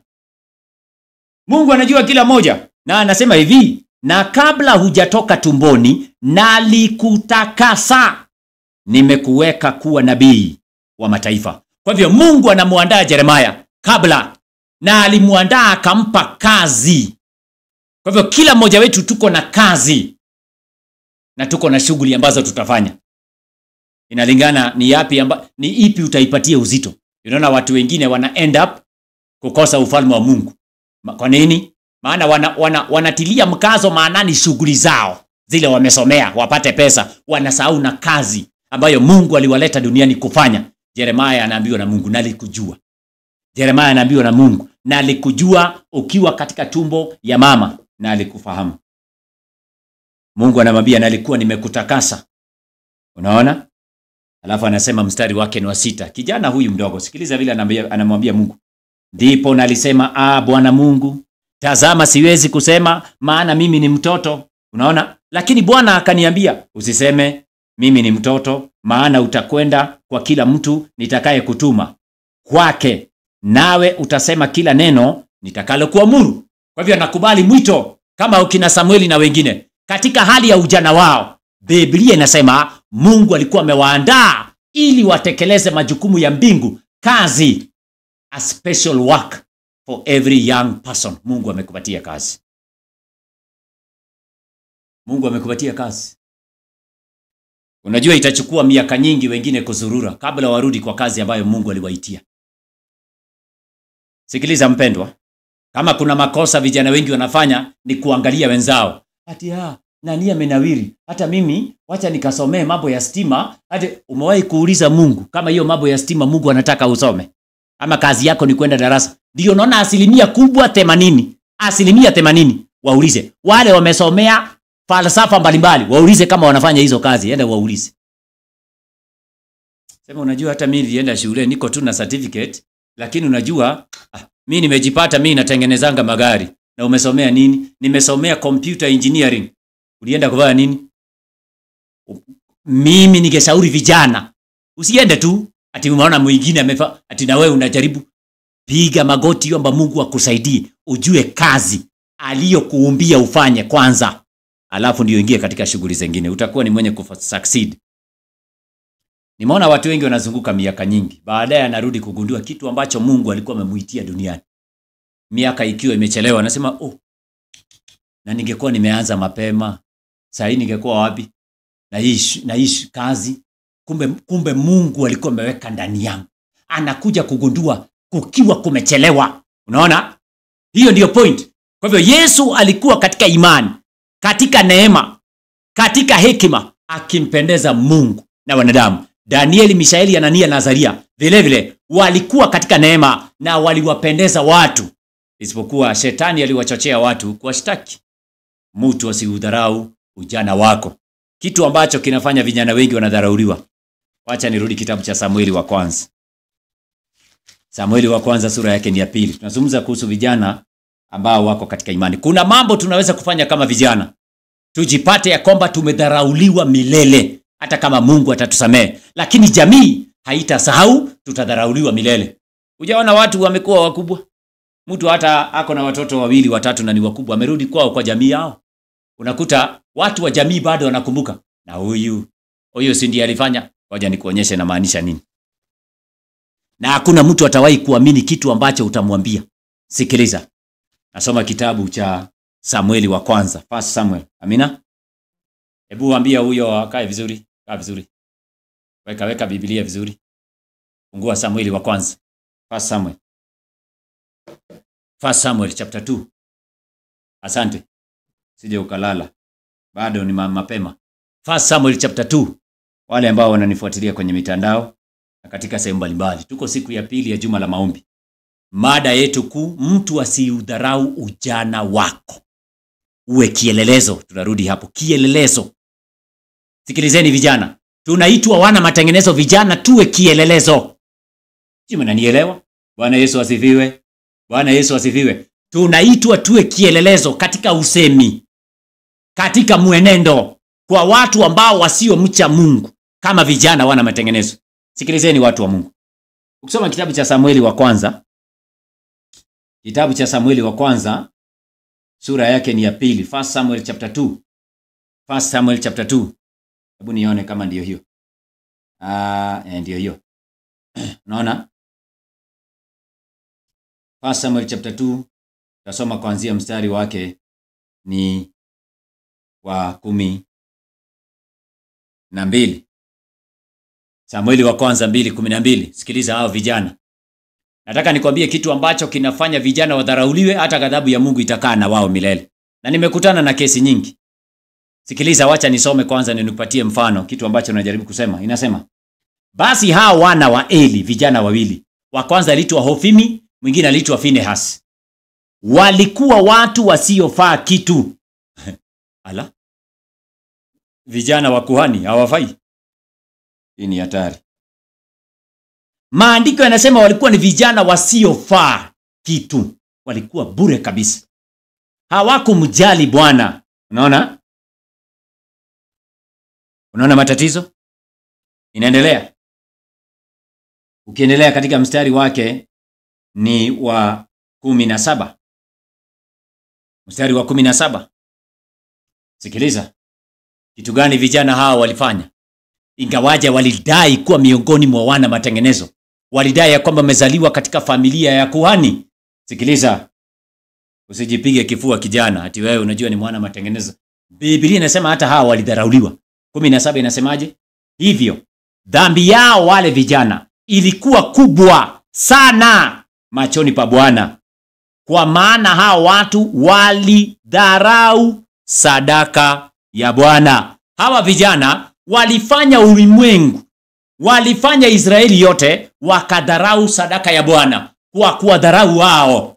[SPEAKER 1] Mungu anajua kila moja. Na anasema hivi, na kabla hujatoka tumboni nalikutakasa, nimekuweka kuwa nabii wa mataifa. Kwa hivyo Mungu anamuandaa Yeremia kabla, na alimuandaa akampa kazi. Kwa hivyo kila mmoja wetu tuko na kazi na tuko na shughuli ambazo tutafanya. Inalingana ni ipi utaipatia uzito. Unaona watu wengine wana end up kukosa ufalme wa Mungu. Kwa nini? Maana wanatilia mkazo maanani shughuli zao zile wamesomea wapate pesa, wanasahau na kazi ambayo Mungu aliwaleta duniani kufanya. Yeremia anaambiwa na Mungu, nalikujua. Yeremia anaambiwa na Mungu, nalikujua ukiwa katika tumbo ya mama na alikufahamu. Mungu anamwambia nalikuwa nimekutakasa. Unaona? Alafu anasema mstari wake ni wa 6. Kijana huyu mdogo, sikiliza vile anamwambia Mungu. Ndipo nalisema, Bwana Mungu, tazama siwezi kusema maana mimi ni mtoto. Unaona? Lakini Bwana akaniambia, usiseme mimi ni mtoto, maana utakwenda kwa kila mtu nitakaye kutuma kwake, nawe utasema kila neno nitakalokuamuru. Kwa hivyo nakubali mwito kama ukina Samueli na wengine. Katika hali ya ujana wao, Biblia inasema Mungu alikuwa amewaandaa ili watekeleze majukumu ya mbingu, kazi, a special work for every young person. Mungu amekupatia kazi. Mungu amekupatia kazi. Unajua itachukua miaka nyingi wengine kuzurura kabla warudi kwa kazi ambayo Mungu aliwaitia. Sikiliza mpendwa, kama kuna makosa vijana wengi wanafanya ni kuangalia wenzao. Ati nani amenawiri? Hata mimi wacha nikasomee mambo ya stima. Hata umewahi kuuliza Mungu kama hiyo mambo ya stima Mungu anataka usome? Ama kazi yako ni kwenda darasa? Ndio unaona asilimia kubwa 80. Asilimia 80 waulize. Wale wamesomea falsafa mbalimbali, waulize kama wanafanya hizo kazi, enda waulize. Sema unajua hata mimi nilienda shule niko tu na certificate, lakini unajua mimi nimejipata mimi natengenezanga magari. Na umesomea nini? Nimesomea computer engineering. Ulienda kufanya nini? Mimi ningeshauri vijana usiende tu ati umeona mwingine amefanya ati na wewe unajaribu. Piga magoti, omba Mungu akusaidie, ujue kazi aliyokuumbia ufanye kwanza, alafu ndio ingie katika shughuli zingine, utakuwa ni mwenye kusucceed. Nimeona watu wengi wanazunguka miaka nyingi, baadaye anarudi kugundua kitu ambacho Mungu alikuwa amemuitia duniani. Miaka ikiwa imechelewa, anasema na ningekuwa nimeanza mapema, sasa hii ningekuwa wapi? Na hii kazi kumbe Mungu alikuwa ameweka ndani yangu. Anakuja kugundua kukiwa kumechelewa. Unaona? Hiyo ndio point. Kwa hivyo Yesu alikuwa katika imani, katika neema, katika hekima, akimpendeza Mungu na wanadamu. Danieli, Mishaeli, Anania na Azaria vile vile walikuwa katika neema na waliwapendeza watu. Isipokuwa shetani aliwachochea watu kuwashtaki. Mtu asiudharau ujana wako. Kitu ambacho kinafanya vijana wengi wanadharauliwa. Wacha nirudi kitabu cha Samueli wa kwanza. Samueli wa kwanza sura yake ni ya 2. Tunazungumza kuhusu vijana ambao wako katika imani. Kuna mambo tunaweza kufanya kama vijana, tujipate ya kwamba tumedharauliwa milele, hata kama Mungu atatusamehe, lakini jamii haitasahau tutadharauliwa milele. Ujaona watu wamekuwa wakubwa, mtu hata ako na watoto 2 watatu na ni wakubwa, amerudi kwao kwa jamii yao. Unakuta watu wa jamii bado wanakumbuka, na huyu si ndiye alifanya. Ngoja nikuonyeshe na maanisha nini. Na hakuna mtu atawahi kuamini kitu ambacho utamwambia. Sikiliza. Nasoma kitabu cha Samueli wa kwanza, 1 Samuel. Amina. Hebu ambia huyo akae vizuri, kaa vizuri. Weka Biblia vizuri. Fungua Samueli wa kwanza. 1 Samuel. 1 Samuel chapter 2. Asante. Sije ukalala. Bado ni mapema. 1 Samuel chapter 2. Wale ambao wananifuatilia kwenye mitandao na katika sehemu mbalimbali. Tuko siku ya 2 ya juma la maombi. Mada yetu kuu, mtu asiudharau ujana wako. Uwe kielelezo. Tunarudi hapo, kielelezo. Sikilizeni vijana. Tunaitwa wana matengenezo vijana, tuwe kielelezo. Je, mnanielewa? Bwana Yesu asifiwe. Bwana Yesu asifiwe. Tunaitwa tuwe kielelezo katika usemi, katika mwenendo kwa watu ambao wasiomcha Mungu, kama vijana wana matengenezo. Sikilizeni watu wa Mungu. Ukisoma kitabu cha Samueli wa kwanza, kitabu cha Samueli wa kwanza sura yake ni ya 2, 1 Samuel chapter 2. 1 Samuel chapter 2. Hebu nione kama ndio hiyo. Ndio hiyo. Unaona? 1 Samuel chapter 2, tasoma kuanzia mstari wake ni wa 12. Samueli wa kwanza 2:12. Sikiliza hao vijana. Nataka nikwambie kitu ambacho kinafanya vijana wadharauliwe, hata ghadhabu ya Mungu itakaa na wao milele. Na nimekutana na kesi nyingi. Sikiliza, wacha nisome kwanza nikupatie mfano kitu ambacho najaribu kusema. Inasema, basi hao wana wa Eli, vijana 2. Wa kwanza aliitwa Hofini, mwingine aliitwa Finehas. Walikuwa watu wasiofaa kitu. Ala. Vijana wa kuhani hawafai. Hii ni hatari. Maandiko yanasema walikuwa ni vijana wasiofaa kitu. Walikuwa bure kabisa. Hawakumjali Bwana. Unaona? Unaona matatizo? Inaendelea. Ukiendelea katika mstari wake ni wa 17. Mstari wa 17. Sikiliza. Kitu gani vijana hao walifanya? Ingawaje walidai kuwa miongoni mwa wana matengenezo. Walidai ya kwamba wamezaliwa katika familia ya kuhani. Sikiliza. Usijipige kifua kijana ati wewe unajua ni mwana matengenezo. Biblia inasema hata hao walidharauliwa. 17 inasemaje? Hivyo dhambi yao wale vijana ilikuwa kubwa sana machoni pa Bwana, kwa maana hao watu walidharau sadaka ya Bwana. Hawa vijana walifanya ulimwengu, walifanya Israeli yote wakadharau sadaka ya Bwana, kwa kuwadharau wao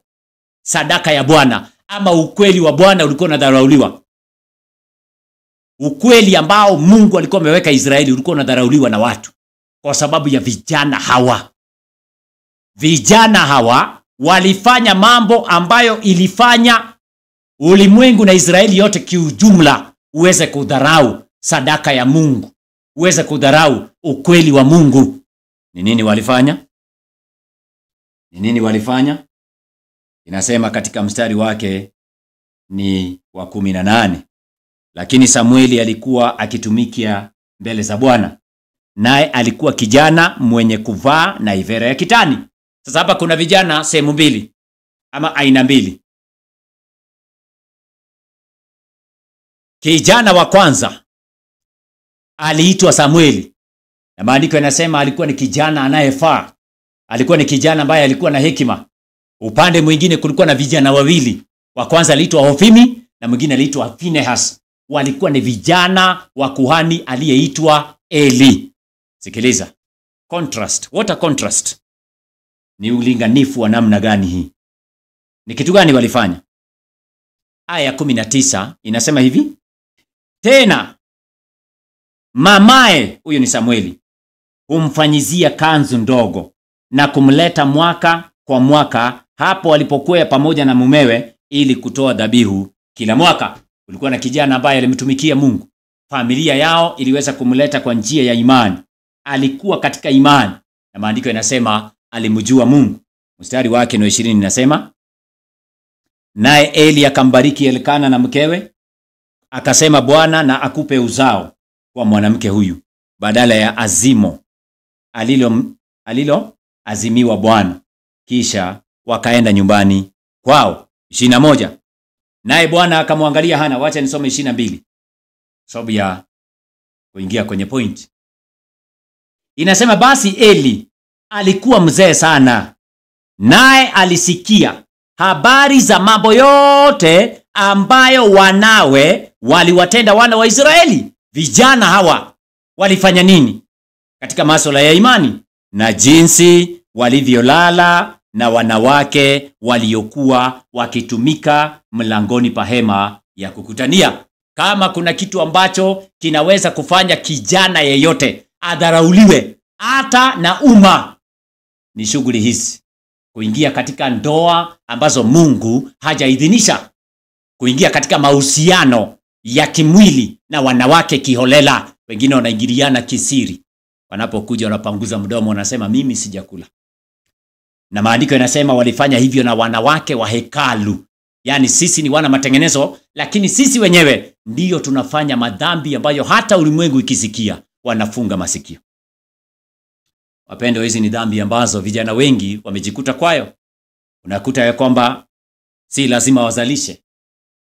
[SPEAKER 1] sadaka ya Bwana, ama ukweli wa Bwana ulikuwa unadharauliwa. Ukweli ambao Mungu alikuwa ameweka Israeli ulikuwa unadharauliwa na watu kwa sababu ya vijana hawa. Vijana hawa walifanya mambo ambayo ilifanya ulimwengu na Israeli yote kiujumla uweze kudharau sadaka ya Mungu, uweze kudharau ukweli wa Mungu. Ni nini walifanya? Ni nini walifanya? Inasema katika mstari wake ni wa 18. Lakini Samueli alikuwa akitumikia mbele za Bwana, naye alikuwa kijana mwenye kuvaa na ivera ya kitani. Sasa hapa kuna vijana sehemu mbili ama aina mbili. Kijana wa kwanza aliitwa Samueli, na maandiko yanasema alikuwa ni kijana anayefaa. Alikuwa ni kijana ambaye alikuwa na hekima. Upande mwingine kulikuwa na vijana wawili. Wa kwanza aliitwa Hofni na mwingine aliitwa Finehas. Walikuwa ni vijana wa kuhani aliyeitwa Eli. Sikiliza. Contrast. What a contrast. Ni ulinganifu wa namna gani hii? Ni kitu gani walifanya? Aya 19 inasema hivi: tena mamae, huyo ni Samueli, humfanyizia kanzu ndogo na kumleta mwaka kwa mwaka hapo alipokuwa pamoja na mumewe ili kutoa dhabihu kila mwaka. Kulikuwa na kijana ambaye alimtumikia Mungu. Familia yao iliweza kumleta kwa njia ya imani. Alikuwa katika imani, na maandiko yanasema alimjua Mungu. Mstari wake ni 20 inasema, naye Eli akambariki Elkana na mkewe, akasema, Bwana na akupe uzao kwa mwanamke huyu badala ya azimo alilo azimiwa Bwana. Kisha wakaenda nyumbani kwao. 21. Naye Bwana akamwangalia Hana. Wacha nisome 22 sababu ya kuingia kwenye point. Inasema, basi Eli alikuwa mzee sana, naye alisikia habari za mambo yote ambayo wanawe waliwatenda wana wa Israeli. Vijana hawa walifanya nini katika masuala ya imani, na jinsi walivyolala na wanawake waliokuwa wakitumika mlangoni pa hema ya kukutania. Kama kuna kitu ambacho kinaweza kufanya kijana yeyote adharauliwe hata na umma, ni shughuli hizi: kuingia katika ndoa ambazo Mungu hajaidhinisha, kuingia katika mahusiano ya kimwili na wanawake kiholela. Wengine wanaingiliana kisiri, wanapokuja wanapanguza mdomo, wanasema mimi sijakula. Na maandiko yanasema walifanya hivyo na wanawake wa hekalu. Yaani sisi ni wana matengenezo, lakini sisi wenyewe ndiyo tunafanya madhambi ambayo hata ulimwengu ikisikia wanafunga masikio. Wapendwa, hizi ni dhambi ambazo vijana wengi wamejikuta kwayo. Unakuta ya kwamba si lazima wazalishe,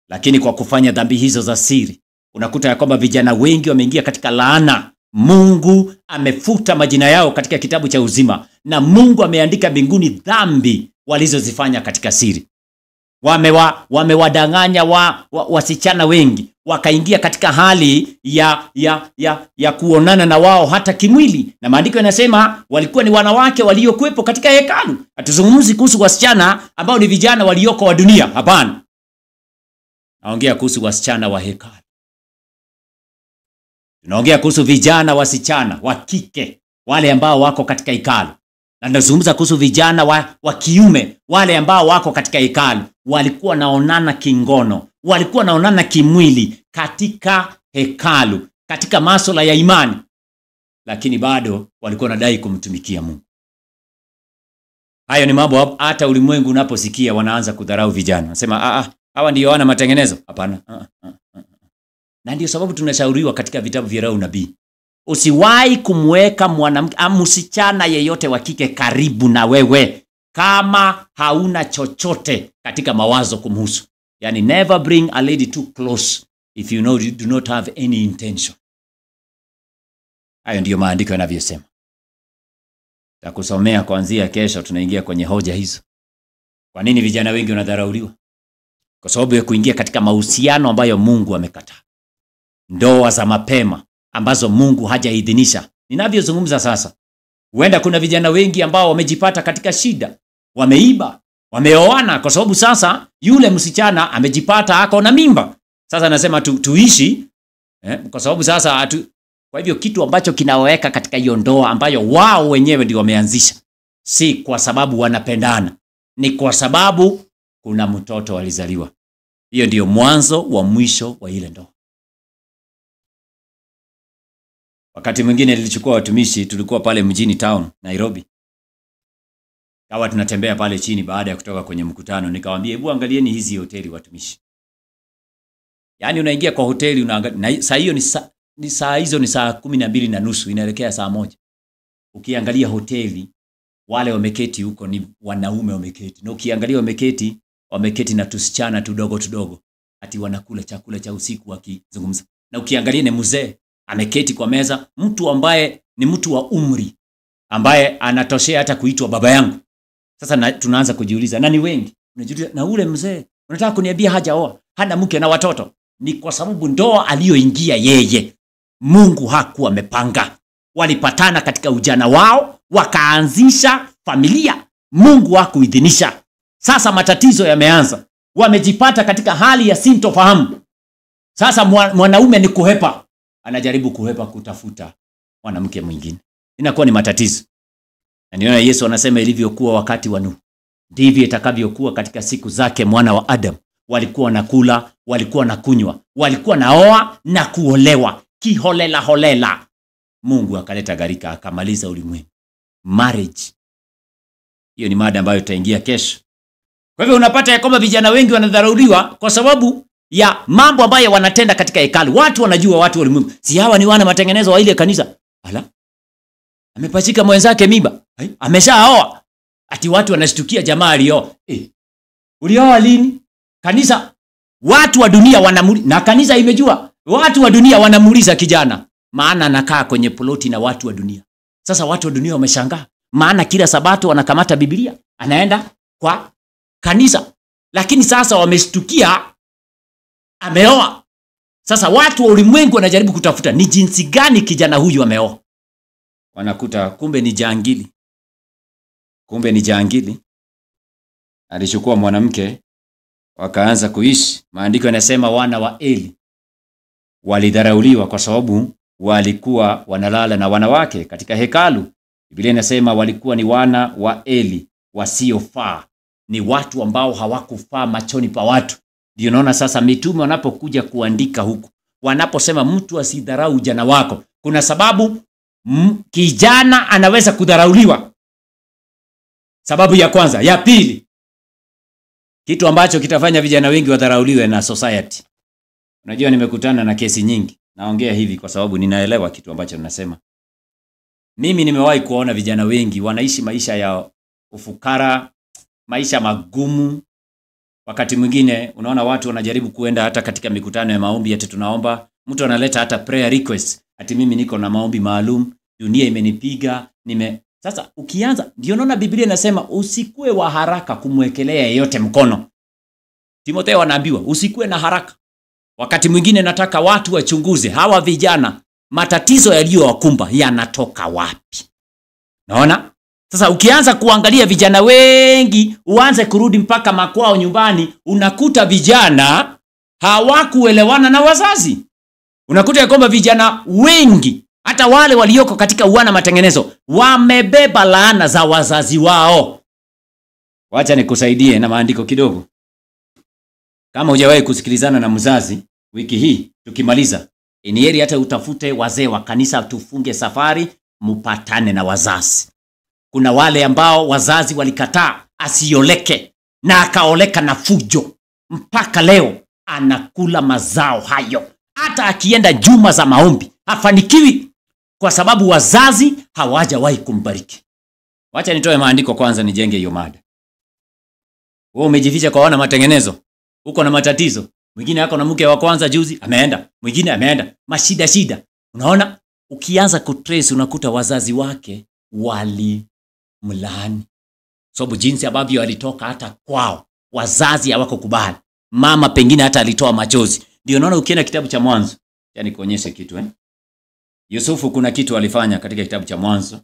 [SPEAKER 1] lakini kwa kufanya dhambi hizo za siri, unakuta ya kwamba vijana wengi wameingia katika laana. Mungu amefuta majina yao katika kitabu cha uzima, na Mungu ameandika mbinguni dhambi walizozifanya katika siri. Wamewadanganya wasichana wengi, wakaingia katika hali ya kuonana na wao hata kimwili. Na maandiko yanasema walikuwa ni wanawake waliokuwepo katika hekalu. Hatuzungumzi kuhusu wasichana ambao ni vijana walioko wa dunia, hapana. Naongea kuhusu wasichana wa hekalu. Tunaongea kuhusu vijana wasichana wa kike, wale ambao wako katika hekalu. Na tunazungumza kuhusu vijana wa kiume, wale ambao wako katika hekalu. Walikuwa naonana kingono, walikuwa naonana kimwili katika hekalu, katika masuala ya imani, lakini bado walikuwa nadai kumtumikia Mungu. Hayo ni mambo hata ulimwengu unaposikia wanaanza kudharau vijana. Nasema hawa ndio wana matengenezo. Hapana. Na ndio sababu tunashauriwa katika vitabu vya roho nabii, usiwahi kumweka mwanamke au msichana yeyote wa kike karibu na wewe kama hauna chochote katika mawazo kumhusu. Yani never bring a lady too close if you know you do not have any intention. Hayo ndiyo maandiko yanavyosema. Takusomea kuanzia kesho, tunaingia kwenye hoja hizo. Kwa nini vijana wengi wanadharauliwa? Kwa sababu ya kuingia katika mahusiano ambayo Mungu amekataa. Ndoa za mapema ambazo Mungu hajaidhinisha. Ninavyozungumza sasa, huenda kuna vijana wengi ambao wamejipata katika shida, wameiba, wameoana kwa sababu sasa yule msichana amejipata ako na mimba. Sasa anasema tuishi kwa sababu sasa kwa hivyo kitu ambacho kinaweka katika hiyo ndoa ambayo wao wenyewe ndio wameanzisha, si kwa sababu wanapendana, ni kwa sababu kuna mtoto alizaliwa. Hiyo ndio mwanzo wa mwisho wa ile ndoa. Wakati mwingine nilichukua watumishi, tulikuwa pale mjini town Nairobi. Kawa tunatembea pale chini baada ya kutoka kwenye mkutano, nikawaambia hebu angalieni hizi hoteli watumishi. Yaani unaingia kwa hoteli unaangalia, saa hiyo ni saa hizo ni saa 12:30 inaelekea saa 1. Ukiangalia hoteli wale wameketi huko ni wanaume wameketi. Na ukiangalia wameketi na tusichana tudogo ati wanakula chakula cha usiku wakizungumza. Na ukiangalia ni mzee ameketi kwa meza, mtu ambaye ni mtu wa umri ambaye anatoshea hata kuitwa baba yangu. Sasa tunaanza kujiuliza nani wengi? Unajiuliza na ule mzee unataka kuniambia hajaoa, hana mke na watoto? Ni kwa sababu ndoa aliyoingia yeye Mungu hakuwa amepanga. Walipatana katika ujana wao, wakaanzisha familia, Mungu hakuidhinisha. Sasa matatizo yameanza, wamejipata katika hali ya sintofahamu. Sasa mwanaume ni kuhepa, anajaribu kuhepa kutafuta mwanamke mwingine. Inakuwa ni matatizo. Na niona Yesu anasema ilivyokuwa wakati wa Nuhu, ndivyo itakavyokuwa katika siku zake mwana wa Adam. Walikuwa wanakula, walikuwa wanakunywa, walikuwa naoa na kuolewa kiholela. Mungu akaleta gharika akamaliza ulimwengu. Marriage. Hiyo ni mada ambayo tutaingia kesho. Kwa hivyo unapata ya kwamba vijana wengi wanadharauliwa kwa sababu ya mambo ambayo wanatenda katika hekalu. Watu wanajua, watu ulimwengu, si hawa ni wana matengenezo wa ile kanisa. Ala, amepachika mwenzake mimba, ameshaoa. Ati watu wanashtukia jamaa alioa. Ulioa lini? Kanisa, watu wa dunia wanamuuliza, na kanisa imejua. Watu wa dunia wanamuuliza kijana, maana anakaa kwenye ploti na watu wa dunia. Sasa watu wa dunia wameshangaa, maana kila Sabato wanakamata Biblia, anaenda kwa kanisa. Lakini sasa wameshtukia ameoa. Sasa watu wa ulimwengu wanajaribu kutafuta ni jinsi gani kijana huyu ameoa. Wanakuta kumbe ni jangili. Alichukua mwanamke wakaanza kuishi. Maandiko yanasema wana wa Eli walidharauliwa kwa sababu walikuwa wanalala na wanawake katika hekalu. Biblia inasema walikuwa ni wana wa Eli wasiofaa, ni watu ambao hawakufaa machoni pa watu. Ndio naona sasa mitume wanapokuja kuandika huku, wanaposema mtu asidharau ujana wako, kuna sababu kijana anaweza kudharauliwa. Sababu ya kwanza. Ya pili, kitu ambacho kitafanya vijana wengi wadharauliwe na society. Unajua nimekutana na kesi nyingi. Naongea hivi kwa sababu ninaelewa kitu ambacho ninasema. Mimi nimewahi kuona vijana wengi wanaishi maisha ya ufukara, maisha magumu. Wakati mwingine unaona watu wanajaribu kuenda hata katika mikutano ya maombi, ati tunaomba, mtu analeta hata prayer request, ati mimi niko na maombi maalum, dunia imenipiga, Sasa ukianza, ndio naona Biblia inasema usikue wa haraka kumwekelea yeyote mkono. Timotheo anaambiwa usikue na haraka. Wakati mwingine nataka watu wachunguze hawa vijana, matatizo yaliyowakumba yanatoka wapi. Naona? Sasa ukianza kuangalia vijana wengi, uanze kurudi mpaka makwao nyumbani, unakuta vijana hawakuelewana na wazazi. Unakuta ya kwamba vijana wengi, hata wale walioko katika uwana matengenezo, wamebeba laana za wazazi wao. Wacha nikusaidie na maandiko kidogo. Kama hujawahi kusikilizana na mzazi, wiki hii tukimaliza, ni heri hata utafute wazee wa kanisa, tufunge safari, mpatane na wazazi. Kuna wale ambao wazazi walikataa asioleke na akaoleka na fujo. Mpaka leo anakula mazao hayo. Hata akienda juma za maombi hafanikiwi kwa sababu wazazi hawajawahi kumbariki. Wacha nitoe maandiko kwanza nijenge hiyo mada. Wewe umejificha kwa wana matengenezo, uko na matatizo. Mwingine yako na mke wa kwanza juzi ameenda, mwingine ameenda, mashida. Unaona? ukianza kutrace unakuta wazazi wake walimlaani. Sababu jinsi ambavyo alitoka hata kwao, wazazi hawakukubali. Mama pengine hata alitoa machozi. Ndio unaona ukienda kitabu cha Mwanzo, yani kuonyesha kitu Yusufu kuna kitu alifanya katika kitabu cha Mwanzo.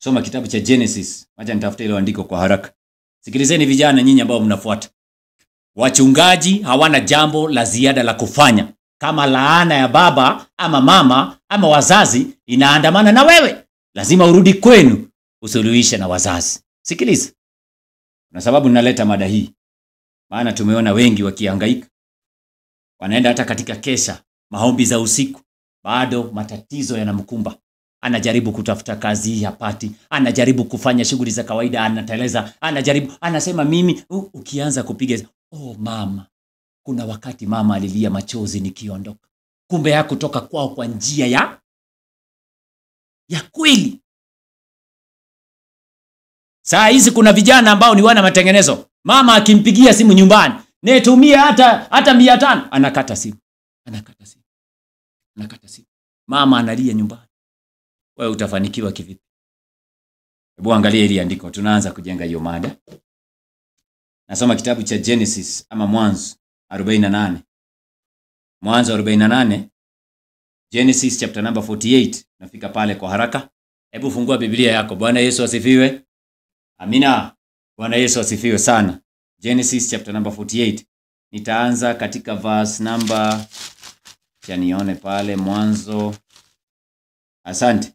[SPEAKER 1] Soma kitabu cha Genesis. Acha nitafute ile andiko kwa haraka. Sikilizeni vijana nyinyi ambao mnafuata. Wachungaji hawana jambo la ziada la kufanya. Kama laana ya baba ama mama ama wazazi inaandamana na wewe, lazima urudi kwenu usuluhishe na wazazi. Sikiliza. Na sababu ninaleta mada hii, maana tumeona wengi wakihangaika. Wanaenda hata katika kesha, maombi za usiku, bado matatizo yanamkumba. Anajaribu kutafuta kazi hapati, anajaribu kufanya shughuli za kawaida anateleza, anasema mimi ukianza kupiga mama. Kuna wakati mama alilia machozi nikiondoka. Kumbe ya kutoka kwao kwa njia ya kweli. Saa hizi kuna vijana ambao ni wana matengenezo. Mama akimpigia simu nyumbani, "Nitumie hata 500." Anakata simu. Mama analia nyumbani. Wewe utafanikiwa kivipi? Hebu angalia hili andiko. Tunaanza kujenga hiyo mada. Nasoma kitabu cha Genesis ama Mwanzo 48. Mwanzo 48. Genesis chapter number 48. Nafika pale kwa haraka. Hebu fungua Biblia yako. Bwana Yesu asifiwe. Amina. Bwana Yesu asifiwe sana. Genesis chapter number 48. Nitaanza katika verse number, nione pale Mwanzo. Asante.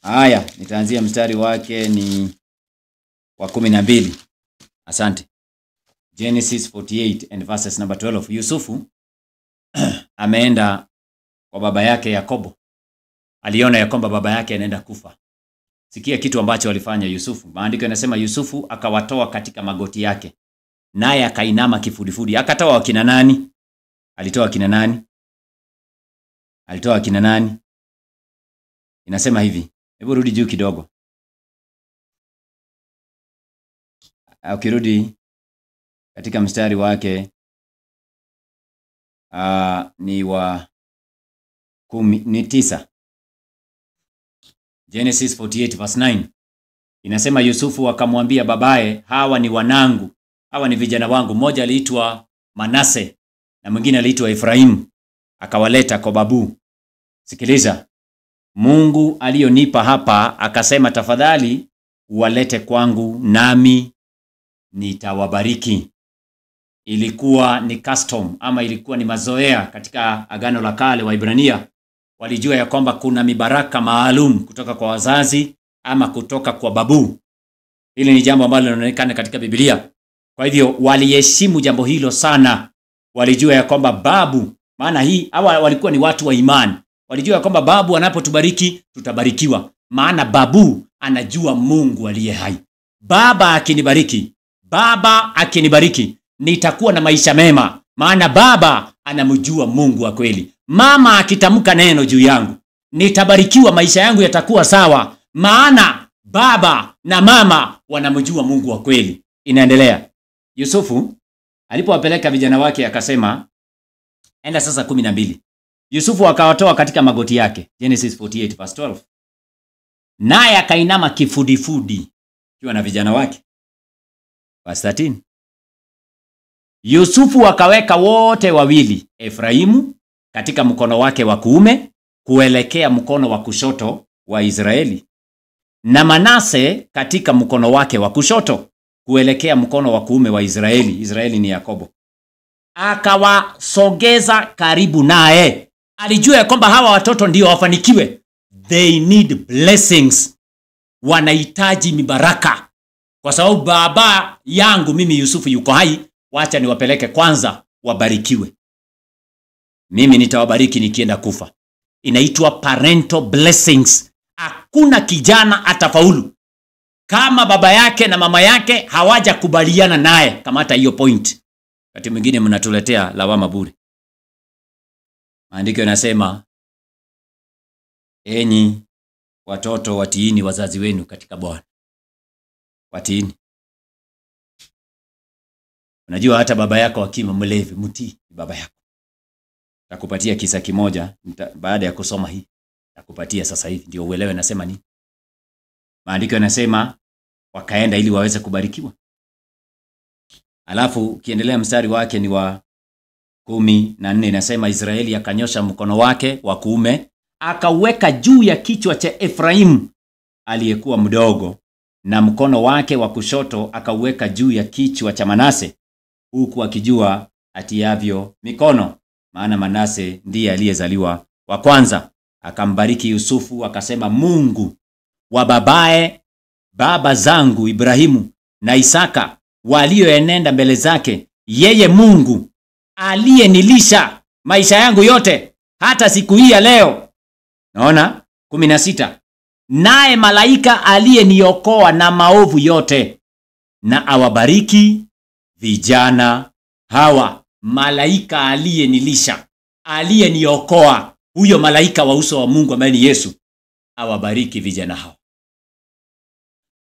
[SPEAKER 1] Haya, nitaanzia mstari wake ni wa 12. Asante. Genesis 48 and verses number 12. Yusufu ameenda kwa baba yake Yakobo. Aliona ya kwamba baba yake anaenda kufa. Sikia kitu ambacho alifanya Yusufu. Maandiko yanasema Yusufu akawatoa katika magoti yake, naye akainama kifudifudi. Akatoa wakina nani? Alitoa wakina nani? Inasema hivi. Hebu rudi juu kidogo. Ukirudi katika mstari wake ni wa 9. Genesis 48 verse 9. Inasema Yusufu akamwambia babaye, "Hawa ni wanangu, hawa ni vijana wangu. Mmoja aliitwa Manase na mwingine aliitwa Efraimu." Akawaleta kwa babu. Sikiliza. Mungu alionipa hapa akasema, "Tafadhali uwalete kwangu nami nitawabariki." Ilikuwa ni custom ama ilikuwa ni mazoea katika Agano la Kale. Waibrania walijua ya kwamba kuna mibaraka maalum kutoka kwa wazazi ama kutoka kwa babu. Hili ni jambo ambalo linaonekana katika Biblia. Kwa hivyo waliheshimu jambo hilo sana. Walijua ya kwamba babu, maana hawa walikuwa ni watu wa imani. Walijua ya kwamba babu anapotubariki tutabarikiwa. Maana babu anajua Mungu aliye hai. Baba akinibariki nitakuwa na maisha mema. Maana baba anamjua Mungu wa kweli. Mama akitamka neno juu yangu, nitabarikiwa, maisha yangu yatakuwa sawa. Maana baba na mama wanamjua Mungu wa kweli. Inaendelea. Yusufu alipowapeleka vijana wake akasema, enda sasa 12. Yusufu akawatoa katika magoti yake. Genesis 48 verse 12. Naye akainama kifudifudi akiwa na vijana wake. Verse 13. Yusufu akaweka wote wawili, Efraimu katika mkono wake wa kuume kuelekea mkono wa kushoto wa Israeli, na Manase katika mkono wake wa kushoto kuelekea mkono wa kuume wa Israeli. Israeli ni Yakobo. Akawasogeza karibu naye. Alijua ya kwamba hawa watoto ndio wafanikiwe. They need blessings. Wanahitaji mibaraka. Kwa sababu baba yangu mimi Yusufu yuko hai, wacha niwapeleke kwanza wabarikiwe. Mimi nitawabariki nikienda kufa. Inaitwa parental blessings. Hakuna kijana atafaulu kama baba yake na mama yake hawaja kubaliana naye. Kamata hiyo point. Wakati mwingine mnatuletea lawama bure. Maandiko yanasema, enyi watoto watiini wazazi wenu katika Bwana. Watiini. Unajua hata baba yako akiwa mlevi, mtii baba yako. Takupatia kisa kimoja baada ya kusoma hii. Takupatia sasa hivi ndio uelewe nasema nini. Maandiko yanasema wakaenda ili waweze kubarikiwa. Alafu ukiendelea mstari wake ni wa 14 inasema Israeli akanyosha mkono wake wa kuume akaweka juu ya kichwa cha Efraimu aliyekuwa mdogo, na mkono wake wa kushoto akaweka juu ya kichwa cha Manase, huku akijua atiavyo mikono, maana Manase ndiye aliyezaliwa wa kwanza. Akambariki Yusufu akasema, Mungu wa baba zangu Ibrahimu na Isaka walioenenda mbele zake, yeye Mungu aliyenilisha maisha yangu yote hata siku hii ya leo. Naona 16. Naye malaika aliyeniokoa na maovu yote, na awabariki vijana hawa. Malaika aliyenilisha, aliyeniokoa, huyo malaika wa uso wa Mungu ambaye ni Yesu, awabariki vijana hawa.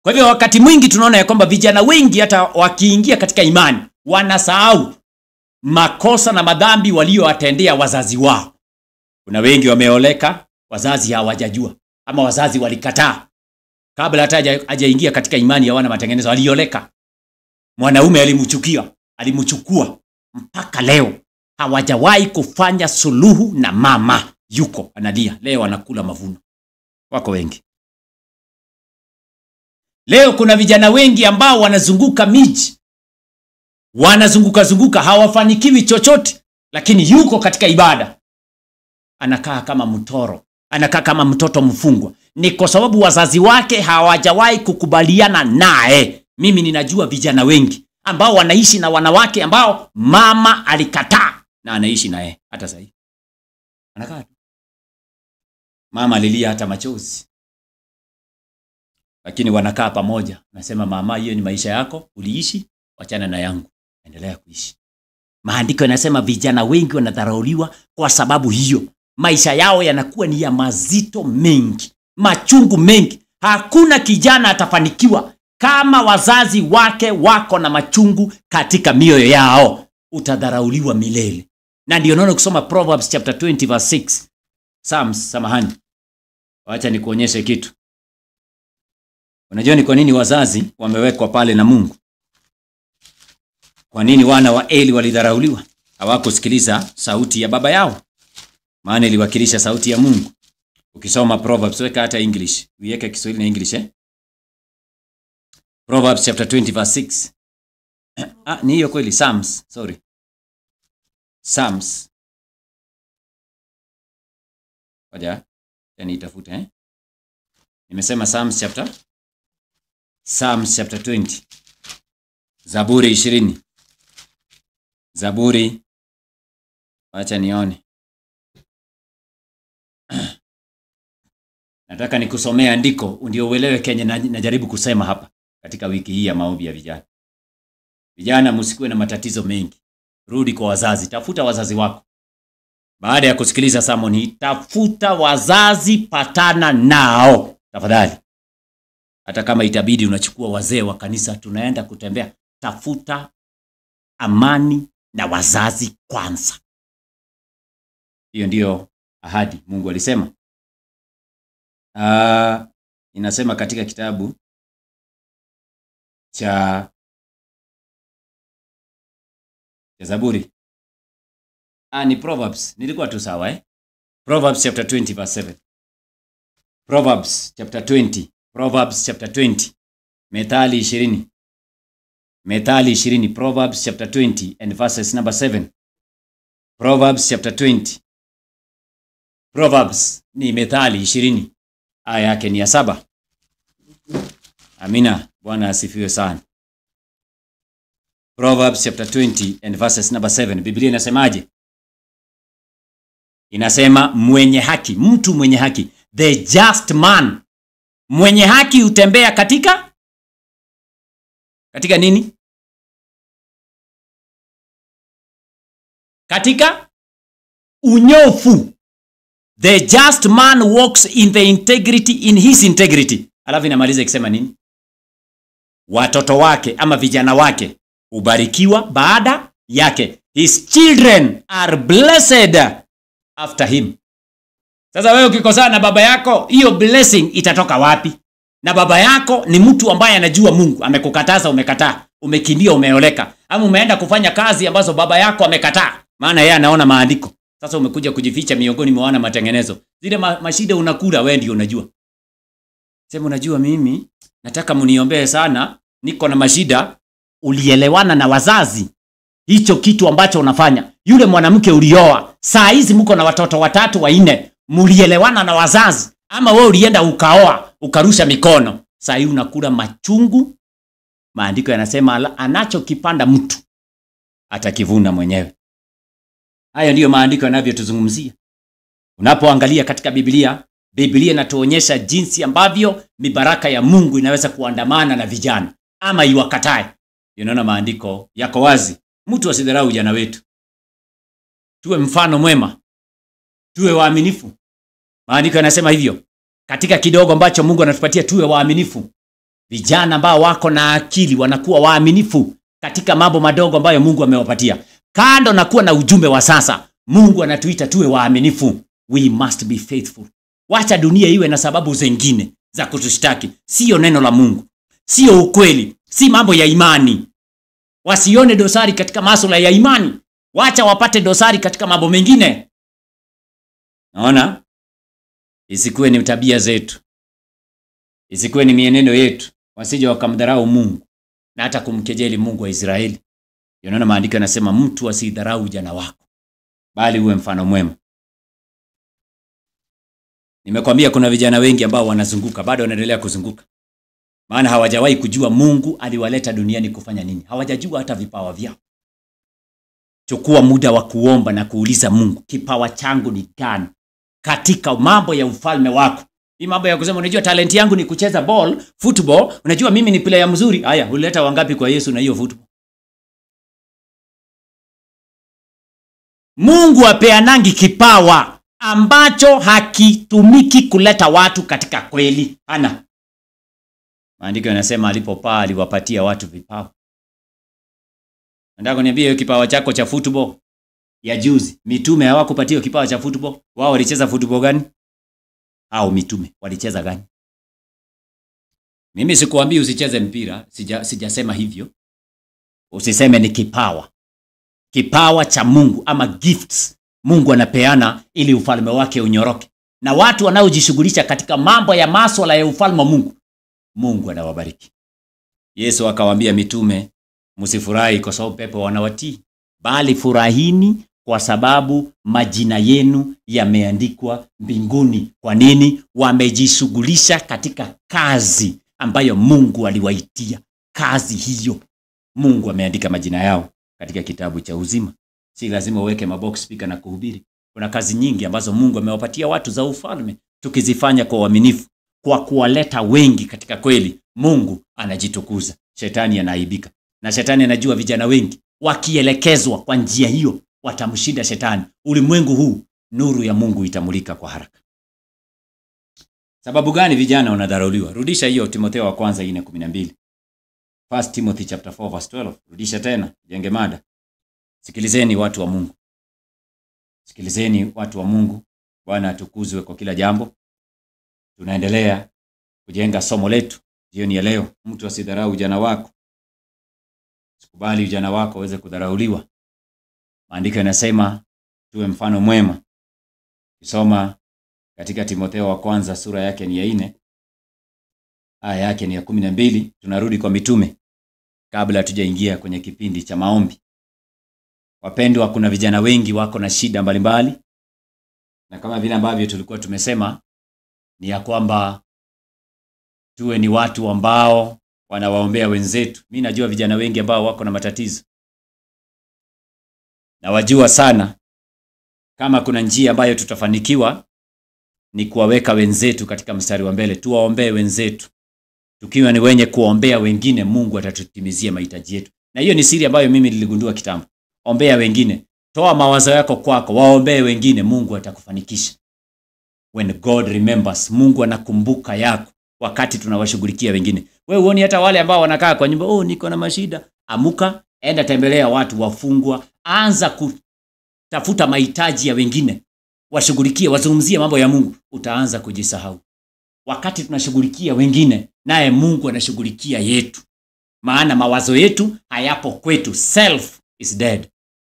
[SPEAKER 1] Kwa hivyo wakati mwingi tunaona ya kwamba vijana wengi hata wakiingia katika imani wanasahau makosa na madhambi walioatendea wazazi wao. Kuna wengi wameoleka, wazazi hawajajua ama wazazi walikataa. Kabla hata hajaingia katika imani ya wana matengenezo alioleka. Mwanaume alimchukua mpaka leo hawajawahi kufanya suluhu na mama yuko analia. Leo anakula mavuno. Wako wengi. Leo kuna vijana wengi ambao wanazunguka miji. Wanazunguka hawafanikiwi chochote, lakini yuko katika ibada. Anakaa kama mtoro, anakaa kama mtoto mfungwa. Ni kwa sababu wazazi wake hawajawahi kukubaliana naye. Mimi ninajua vijana wengi ambao wanaishi na wanawake ambao mama alikataa na anaishi naye hata sasa. Anakaa tu. Mama alilia hata machozi. Lakini wanakaa pamoja. Nasema, mama, hiyo ni maisha yako, uliishi, wachana na yangu. Endelea kuishi. Maandiko yanasema vijana wengi wanadharauliwa kwa sababu hiyo. Maisha yao yanakuwa ni ya mazito mengi, machungu mengi. Hakuna kijana atafanikiwa kama wazazi wake wako na machungu katika mioyo yao. Utadharauliwa milele. Na ndio naona kusoma Proverbs chapter 20 verse 6. Psalms, samahani. Wacha nikuonyeshe kitu. Unajua ni kwa nini wazazi wamewekwa pale na Mungu? Kwa nini wana wa Eli walidharauliwa? Hawakusikiliza sauti ya baba yao. Maana iliwakilisha sauti ya Mungu. Ukisoma Proverbs, weka hata English. Uiweke Kiswahili na English Proverbs chapter 20 verse 6. Ni hiyo kweli? Psalms, sorry. Psalms. Waja, nitafute Nimesema Psalms chapter 20. Zaburi 20. Zaburi. Acha nione. Nataka nikusomea andiko ndio uelewe kenye najaribu kusema hapa katika wiki hii ya maombi ya vijana. Vijana, msikuwe na matatizo mengi. Rudi kwa wazazi, tafuta wazazi wako. Baada ya kusikiliza sermon hii, tafuta wazazi, patana nao tafadhali. Hata kama itabidi unachukua wazee wa kanisa, tunaenda kutembea, tafuta amani na wazazi kwanza. Hiyo ndio ahadi Mungu alisema. Inasema katika kitabu cha Zaburi. Ni Proverbs. Nilikuwa tu sawa Proverbs chapter 20 verse 7. Proverbs chapter 20. Proverbs chapter 20. Methali 20. Methali 20. Proverbs chapter 20 and verses number 7. Proverbs chapter 20. Proverbs ni Methali 20. Aya yake ni ya 7. Amina. Bwana asifiwe sana. Proverbs chapter 20 and verses number 7. Biblia inasemaje? Inasema mwenye haki, mtu mwenye haki, the just man. Mwenye haki hutembea katika nini? Katika unyofu. The just man walks in the integrity, in his integrity. Alafu inamaliza ikisema nini? Watoto wake ama vijana wake ubarikiwa baada yake. His children are blessed after him. Sasa wewe ukikosana na baba yako, hiyo blessing itatoka wapi? Na baba yako ni mtu ambaye anajua Mungu, amekukataza umekataa, umekimbia umeoleka, ama umeenda kufanya kazi ambazo baba yako amekataa, maana yeye anaona maandiko. Sasa umekuja kujificha miongoni mwa wana matengenezo. Zile mashida unakula wewe ndio unajua. Sema unajua mimi nataka mniombee sana, niko na mashida. Ulielewana na wazazi hicho kitu ambacho unafanya. Yule mwanamke ulioa, saa hizi mko na watoto 3 4, mlielewana na wazazi, ama wewe ulienda ukaoa ukarusha mikono. Saa hii unakula machungu. Maandiko yanasema anachokipanda mtu atakivuna mwenyewe. Hayo ndiyo maandiko yanavyotuzungumzia. Unapoangalia katika Biblia inatuonyesha jinsi ambavyo mibaraka ya Mungu inaweza kuandamana na vijana ama iwakatae. Unaona maandiko yako wazi. Mtu asidharau ujana wetu. Tuwe mfano mwema. Tuwe waaminifu. Maandiko yanasema hivyo. Katika kidogo ambacho Mungu anatupatia tuwe waaminifu. Vijana ambao wako na akili wanakuwa waaminifu katika mambo madogo ambayo Mungu amewapatia. Kando na kuwa na ujumbe wa sasa, Mungu anatuita tuwe waaminifu. We must be faithful. Wacha dunia iwe na sababu zingine za kutushtaki. Sio neno la Mungu. Sio ukweli. Si mambo ya imani. Wasione dosari katika masuala ya imani. Wacha wapate dosari katika mambo mengine. Naona? Isikuwe ni tabia zetu. Isikuwe ni mienendo yetu. Wasije wakamdharau Mungu na hata kumkejeli Mungu wa Israeli. Unaona maandiko yanasema mtu asidharau ujana wako, bali uwe mfano mwema. Nimekwambia kuna vijana wengi ambao wanazunguka, bado wanaendelea kuzunguka. Maana hawajawahi kujua Mungu aliwaleta duniani kufanya nini. Hawajajua hata vipawa vyao. Chukua muda wa kuomba na kuuliza Mungu, kipawa changu ni gani katika mambo ya ufalme wako? Hii mambo ya kusema unajua talenti yangu ni kucheza football, unajua mimi ni player mzuri. Haya, ulileta wangapi kwa Yesu na hiyo football? Mungu apeanangi kipawa ambacho hakitumiki kuleta watu katika kweli. Ana. Maandiko yanasema alipopaa aliwapatia watu vipawa. Nataka kuniambia hiyo kipawa chako cha football ya juzi, mitume hawakupatia kipawa cha football. Wao walicheza football gani? Au mitume walicheza gani? Mimi sikuambii usicheze mpira, sijasema hivyo. Usiseme ni kipawa. Kipawa cha Mungu ama gifts Mungu anapeana ili ufalme wake unyoroke. Na watu wanaojishughulisha katika mambo ya masuala ya ufalme wa Mungu, Mungu anawabariki. Yesu akawaambia mitume, msifurahi kwa sababu pepo wanawatii, bali furahini kwa sababu majina yenu yameandikwa mbinguni. Kwa nini? Wamejishughulisha katika kazi ambayo Mungu aliwaitia. Kazi hiyo Mungu ameandika majina yao katika kitabu cha uzima. Si lazima uweke mabox speaker na kuhubiri. Kuna kazi nyingi ambazo Mungu amewapatia watu za ufalme. Tukizifanya kwa uaminifu, kwa kuwaleta wengi katika kweli, Mungu anajitukuza. Shetani anaaibika. Na shetani anajua vijana wengi wakielekezwa kwa njia hiyo watamshinda shetani. Ulimwengu huu nuru ya Mungu itamulika kwa haraka. Sababu gani vijana wanadharauliwa? Rudisha hiyo Timotheo wa kwanza 4:12. 1 Timothy chapter 4 verse 12. Rudisha tena, jenge mada. Sikilizeni watu wa Mungu. Sikilizeni watu wa Mungu. Bwana atukuzwe kwa kila jambo. Tunaendelea kujenga somo letu jioni ya leo. Mtu asidharau ujana wako. Sikubali ujana wako uweze kudharauliwa. Maandiko yanasema tuwe mfano mwema. Kisoma katika Timotheo wa kwanza sura yake ni ya 4. Aya yake ni ya 12. Tunarudi kwa mitume kabla tujaingia kwenye kipindi cha maombi. Wapendwa, kuna vijana wengi wako na shida mbalimbali. Na kama vile ambavyo tulikuwa tumesema ni ya kwamba tuwe ni watu ambao wanawaombea wenzetu. Mimi najua vijana wengi ambao wako na matatizo. Na wajua sana kama kuna njia ambayo tutafanikiwa ni kuwaweka wenzetu katika mstari wa mbele. Tuwaombee wenzetu. Tukiwa ni wenye kuombea wengine, Mungu atatutimizia mahitaji yetu. Na hiyo ni siri ambayo mimi niligundua kitambo. Ombea wengine. Toa mawazo yako kwako, waombee wengine, Mungu atakufanikisha. When God remembers, Mungu anakumbuka yako wakati tunawashughulikia wengine. Wewe uone hata wale ambao wanakaa kwa nyumba, niko na mashida. Amuka, enda tembelea watu wafungwa, anza kutafuta mahitaji ya wengine. washughulikie, wazungumzie mambo ya Mungu, utaanza kujisahau. Wakati tunashughulikia wengine, naye Mungu anashughulikia yetu. Maana mawazo yetu hayapo kwetu. Self is dead.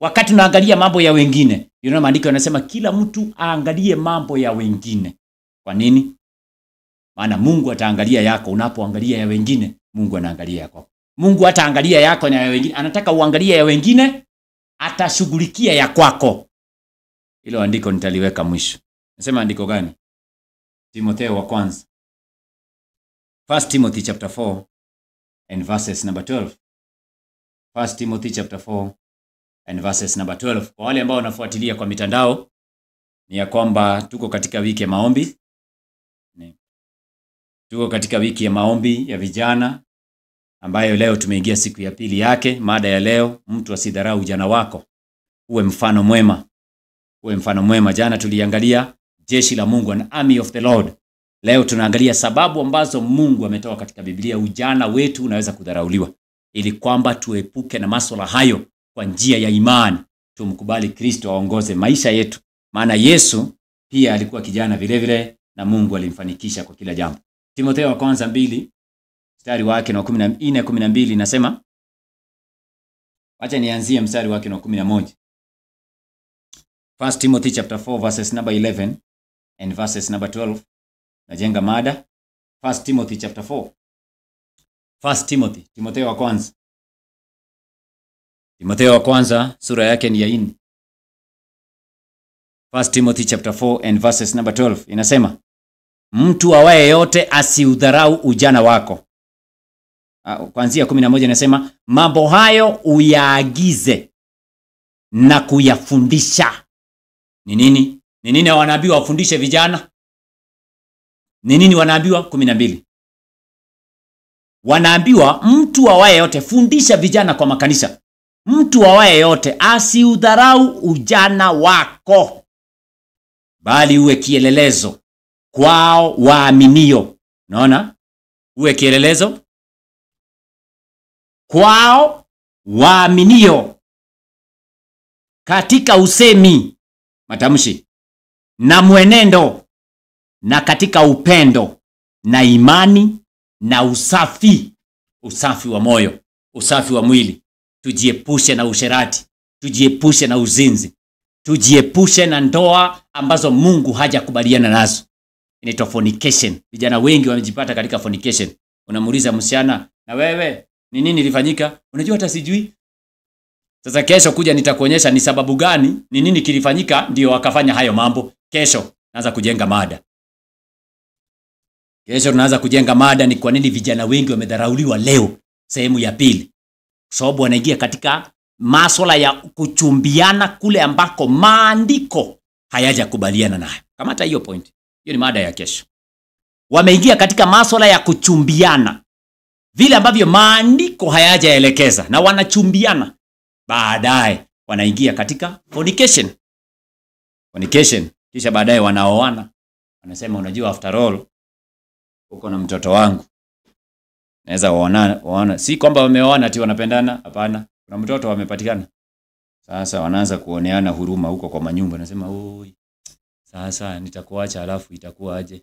[SPEAKER 1] Wakati tunaangalia mambo ya wengine, maandiko yanasema kila mtu aangalie mambo ya wengine. Kwa nini? Maana Mungu ataangalia yako. Unapoangalia ya wengine, Mungu anaangalia yako. Mungu hataangalia yako na ya wengine, anataka uangalie ya wengine, atashughulikia ya kwako. Hilo andiko nitaliweka mwisho. Nasema andiko gani? Timotheo wa kwanza. 1 Timothy chapter 4 and verses number 12. 1 Timothy chapter 4 and verses number 12. Kwa wale ambao wanafuatilia kwa mitandao, ni ya kwamba tuko katika wiki ya maombi. Tuko katika wiki ya maombi ya vijana, ambayo leo tumeingia siku ya pili yake. Mada ya leo, mtu asidharau ujana wako, uwe mfano mwema. Uwe mfano mwema. Jana tuliangalia jeshi la Mungu, an army of the Lord. Leo tunaangalia sababu ambazo Mungu ametoa katika Biblia ujana wetu unaweza kudharauliwa, ili kwamba tuepuke na masuala hayo kwa njia ya imani. Tumkubali Kristo aongoze maisha yetu. Maana Yesu pia alikuwa kijana vile vile, na Mungu alimfanikisha kwa kila jambo. Timotheo wa kwanza 2 mstari wake wa 14-12 inasema, acha nianzie mstari wake wa 11. 1 Timothy chapter 4 verses number 11 and verses number 12. Najenga mada. 1 Timothy chapter 4. 1 Timothy, Timotheo wa kwanza. Timotheo wa kwanza sura yake ni ya 4. 1 Timothy chapter 4 and verses number 12 inasema, mtu awaye yote asiudharau ujana wako. Kuanzia 11 inasema, mambo hayo uyaagize na kuyafundisha. Ni nini? Ni nini wanaambiwa wafundishe vijana? Ni nini wanaambiwa? 12. Wanaambiwa mtu awaye yote, fundisha vijana kwa makanisa. Mtu awaye yote asiudharau ujana wako, bali uwe kielelezo kwao waaminio. Unaona? Uwe kielelezo kwao waaminio katika usemi, matamshi, na mwenendo, na katika upendo, na imani, na usafi. Usafi wa moyo, usafi wa mwili. Tujiepushe na usherati, tujiepushe na uzinzi, tujiepushe na ndoa ambazo Mungu hajakubaliana nazo. Inaitwa fornication. Vijana wengi wamejipata katika fornication. Unamuuliza msichana, na wewe ni nini ilifanyika? Unajua hata sijui. Sasa kesho kuja nitakuonyesha ni sababu gani, ni nini kilifanyika ndio akafanya hayo mambo. Kesho naanza kujenga mada. Kesho tunaanza kujenga mada ni kwa nini vijana wengi wamedharauliwa leo, sehemu ya pili. Sababu wanaingia katika masuala ya kuchumbiana kule ambako maandiko hayajakubaliana nayo. Kama hata hiyo point. Hiyo ni mada ya kesho. Wameingia katika masuala ya kuchumbiana vile ambavyo maandiko hayajaelekeza, na wanachumbiana. Baadaye wanaingia katika fornication. Fornication. Kisha baadaye wanaoana. Wanasema unajua after all uko na mtoto wangu. Naweza waona. Si kwamba wameoana ati wanapendana, hapana. Kuna mtoto wamepatikana. Sasa wanaanza kuoneana huruma huko kwa manyumba. Anasema, "Oi. Sasa nitakuacha alafu itakuwa aje?"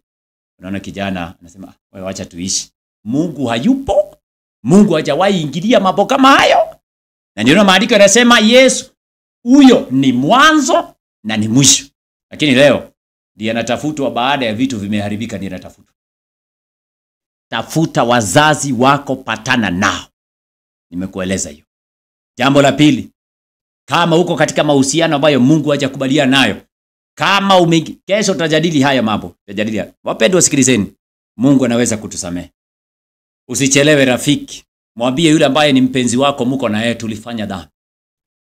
[SPEAKER 1] Unaona kijana anasema, "Wewe acha tuishi." Mungu hayupo. Mungu hajawahi ingilia mambo kama hayo. Na ndio maandiko yanasema Yesu huyo ni mwanzo na ni mwisho. Lakini leo ndiye anatafutwa baada ya vitu vimeharibika, ndiye anatafutwa. Tafuta wazazi wako, patana nao. Nimekueleza hiyo. Jambo la pili, kama uko katika mahusiano ambayo Mungu hajakubaliana nayo, kama kesho tutajadili haya mambo. Tutajadili. Wapendwa wasikilizeni. Mungu anaweza kutusamehe. Usichelewe rafiki. Mwambie yule ambaye ni mpenzi wako, mko na yeye tulifanya dhambi.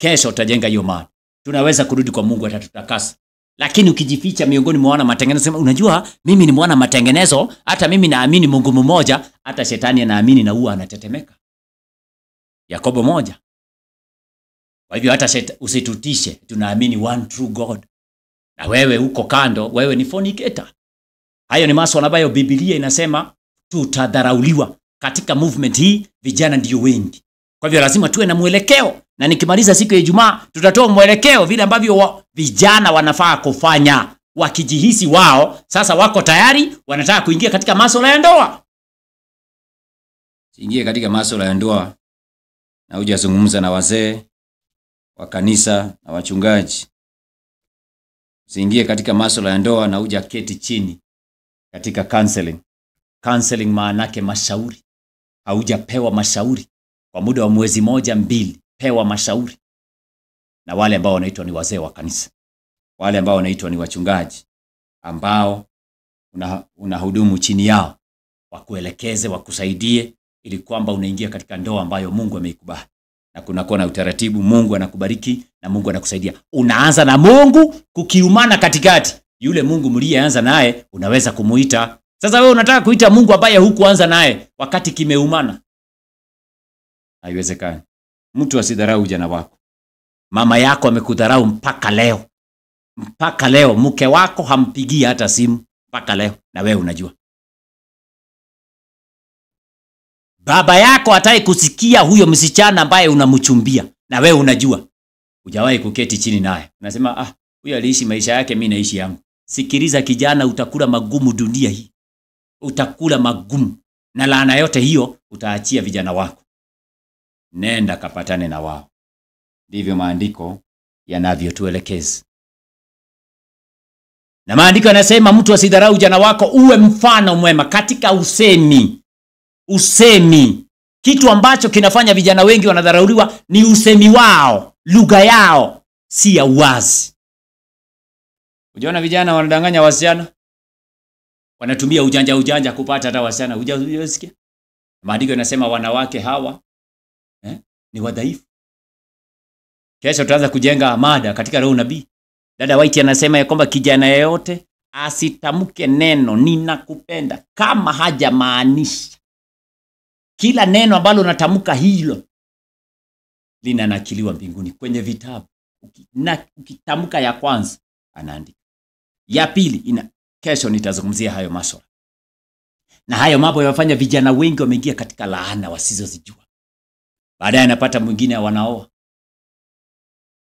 [SPEAKER 1] Kesho utajenga hiyo maana. Tunaweza kurudi kwa Mungu, atatutakasa. Lakini ukijificha miongoni mwa wana matengenezo, sema unajua mimi ni mwana matengenezo, hata mimi naamini Mungu mmoja, hata shetani anaamini na huwa anatetemeka. Yakobo 1. Kwa hivyo hata usitutishe, tunaamini one true God. Na wewe uko kando, wewe ni fornicator. Hayo ni masuala ambayo Biblia inasema tutadharauliwa. Katika movement hii vijana ndio wengi. Kwa hivyo lazima tuwe na mwelekeo, na nikimaliza siku ya Ijumaa tutatoa mwelekeo vile ambavyo vijana wanafaa kufanya. wakijihisi wao sasa wako tayari, wanataka kuingia katika masuala ya ndoa. Siingie katika masuala ya ndoa na hujazungumza na wazee wa kanisa na wachungaji. Siingie katika masuala ya ndoa na hujaketi chini katika counseling. Counseling maana yake mashauri. Haujapewa mashauri kwa muda wa mwezi moja mbili, pewa mashauri na wale ambao wanaitwa ni wazee wa kanisa, wale ambao wanaitwa ni wachungaji, ambao unahudumu chini yao, wakuelekeze, wakusaidie ili kwamba unaingia katika ndoa ambayo Mungu ameikubali. Na kunakuwa na utaratibu, Mungu anakubariki na Mungu anakusaidia. Unaanza na Mungu, kukiumana katikati, yule Mungu mliyeanza naye unaweza kumuita. Sasa wewe unataka kuita Mungu ambaye hukuanza naye wakati kimeumana? Haiwezekani. Mtu asidharau ujana wako. Mama yako amekudharau mpaka leo. Mpaka leo mke wako hampigii hata simu mpaka leo, na wewe unajua. Baba yako hataki kusikia huyo msichana ambaye unamchumbia, na wewe unajua. Hujawahi kuketi chini naye. Unasema huyo aliishi maisha yake, mimi naishi yangu. Sikiliza kijana, utakula magumu dunia hii. Utakula magumu, na laana yote hiyo utaachia vijana wako. Nenda kapatane na wao. Ndivyo maandiko yanavyotuelekeza. Na maandiko yanasema mtu asidharau ujana wako, uwe mfano mwema katika usemi. Usemi. Kitu ambacho kinafanya vijana wengi wanadharauliwa ni usemi wao, lugha yao si ya uwazi. Unaona vijana wanadanganya wasichana, wanatumia ujanja kupata hata wasichana. Hujasikia? Maandiko yanasema wanawake hawa ni wadhaifu. Kesho tutaanza kujenga mada katika roho nabii. Dada White anasema ya kwamba kijana yeyote asitamke neno ninakupenda kama hajamaanisha. Kila neno ambalo unatamka hilo linanakiliwa mbinguni kwenye vitabu. Ukitamka ya kwanza anaandika. Ya pili kesho nitazungumzia hayo masuala. Na hayo mambo yanafanya vijana wengi wameingia katika laana wasizozijua. Baadaye anapata mwingine wanaoa.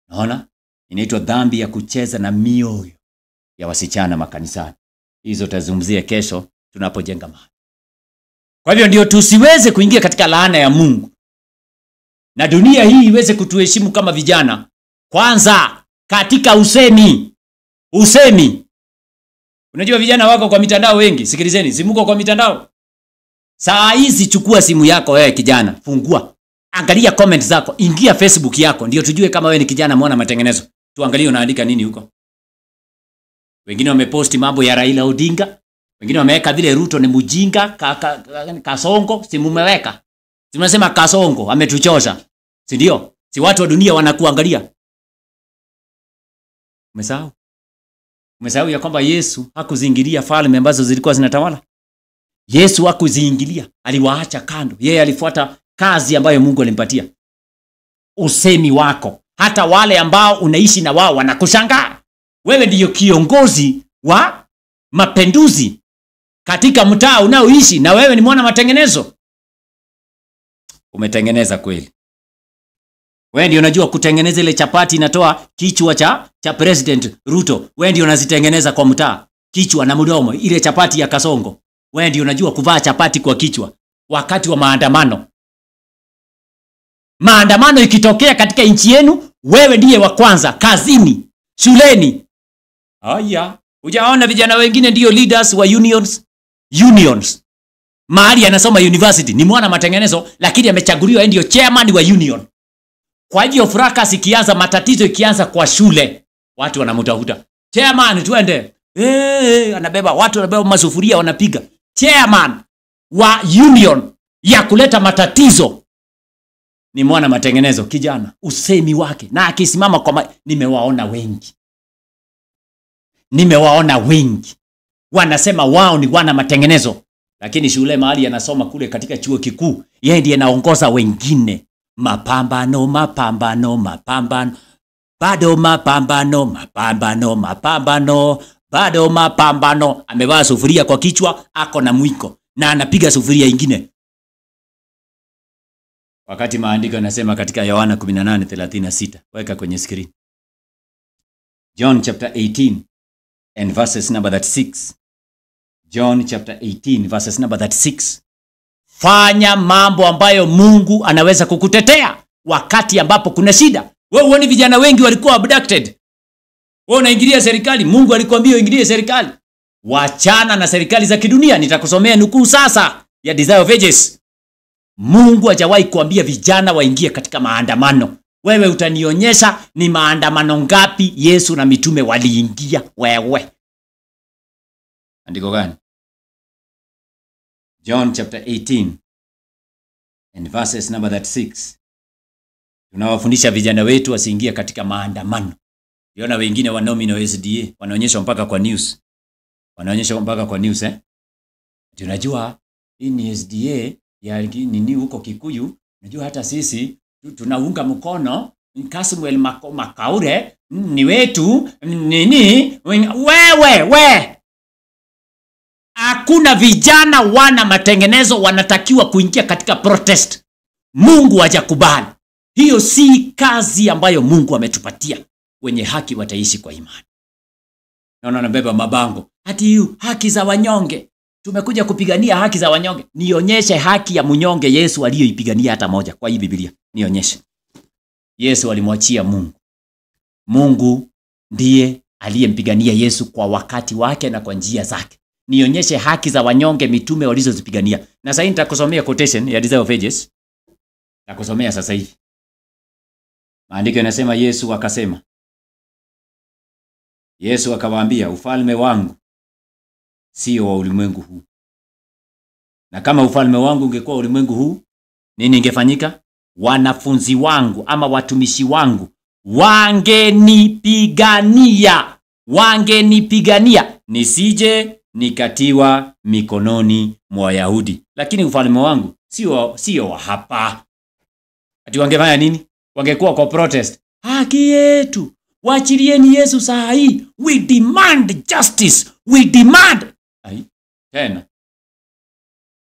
[SPEAKER 1] Unaona? Inaitwa dhambi ya kucheza na mioyo ya wasichana makanisani. Hizo tutazungumzia kesho tunapojenga mahali. Kwa hivyo ndio tusiweze kuingia katika laana ya Mungu. Na dunia hii iweze kutuheshimu kama vijana. Kwanza katika usemi. Usemi. Unajua vijana wako kwa mitandao wengi. Sikilizeni, simuko kwa mitandao. Saa hizi chukua simu yako wewe kijana, fungua. Angalia comment zako, ingia Facebook yako, ndio tujue kama wewe ni kijana mwana matengenezo. Tuangalie unaandika nini huko. Wengine wameposti mambo ya Raila Odinga, wengine wameweka vile Ruto ni mjinga, Kasongo, si mumeweka. Si mnasema Kasongo ametuchosha. Si ndio? Si watu wa dunia wanakuangalia. Umesahau? Umesahau ya kwamba Yesu hakuziingilia falme ambazo zilikuwa zinatawala? Yesu hakuziingilia, aliwaacha kando. Yeye alifuata kazi ambayo Mungu alimpatia. Usemi wako, hata wale ambao unaishi na wao wanakushangaa. Wewe ndiyo kiongozi wa mapinduzi katika mtaa unaoishi, na wewe ni mwana matengenezo. Umetengeneza kweli? Wewe ndio unajua kutengeneza ile chapati inatoa kichwa cha President Ruto. Wewe ndio unazitengeneza kwa mtaa, kichwa na mdomo, ile chapati ya Kasongo. Wewe ndio unajua kuvaa chapati kwa kichwa wakati wa maandamano. Maandamano ikitokea katika nchi yenu, wewe ndiye wa kwanza kazini, shuleni. Haya, hujaona vijana wengine ndio leaders wa unions. Mahali anasoma university ni mwana matengenezo, lakini amechaguliwa ndio chairman wa union. Kwa hiyo fracas ikianza, matatizo ikianza kwa shule, watu wanamtafuta chairman, twende. Anabeba watu, wanabeba masufuria wanapiga. Chairman wa union ya kuleta matatizo ni mwana matengenezo kijana. Usemi wake na akisimama kwa nimewaona wengi wanasema wao ni wana matengenezo, lakini shule mahali anasoma kule katika chuo kikuu, yeye ndiye anaongoza wengine. Mapambano bado mapambano. Amevaa sufuria kwa kichwa, ako na mwiko na anapiga sufuria ingine. Wakati maandiko yanasema katika Yohana 18:36, weka kwenye screen. John chapter 18 and verses number 36. John chapter 18 verses number 36. Fanya mambo ambayo Mungu anaweza kukutetea wakati ambapo kuna shida. Wewe uone vijana wengi walikuwa abducted. Wewe unaingilia serikali, Mungu alikwambia uingilie serikali. Wachana na serikali za kidunia. Nitakusomea nukuu sasa ya Desire of Ages. Mungu hajawahi kuambia vijana waingie katika maandamano. Wewe utanionyesha ni maandamano ngapi Yesu na mitume waliingia wewe? Andiko gani? John chapter 18 and verses number 36. Tunawafundisha vijana wetu wasiingie katika maandamano. Unaona wengine wa nominal SDA wanaonyesha mpaka kwa news. Wanaonyesha mpaka kwa news Tunajua hii ni SDA ya nini huko Kikuyu. Unajua hata sisi tunaunga mkono Kasmuel Makaure ni wetu nini wewe. Hakuna vijana wana matengenezo wanatakiwa kuingia katika protest. Mungu hajakubali. Hiyo si kazi ambayo Mungu ametupatia. Wenye haki wataishi kwa imani. Naona nabeba mabango. Hati haki za wanyonge. Tumekuja kupigania haki za wanyonge. Nionyeshe haki ya mnyonge Yesu aliyoipigania hata moja kwa hii Biblia. Nionyeshe. Yesu alimwachia Mungu. Mungu ndiye aliyempigania Yesu kwa wakati wake na kwa njia zake. Nionyeshe haki za wanyonge mitume walizozipigania. Na sasa nitakusomea quotation ya Desire of Ages. Nitakusomea sasa hivi. Maandiko yanasema Yesu akasema. Yesu akawaambia, ufalme wangu sio wa ulimwengu huu. Na kama ufalme wangu ungekuwa ulimwengu huu, nini ingefanyika? Wanafunzi wangu ama watumishi wangu wangenipigania nisije nikatiwa mikononi mwa Wayahudi. Lakini ufalme wangu sio wa hapa. Ati wangefanya nini? Wangekuwa kwa protest. Haki yetu, wachilieni Yesu saa hii. We demand justice. We demand. Tena.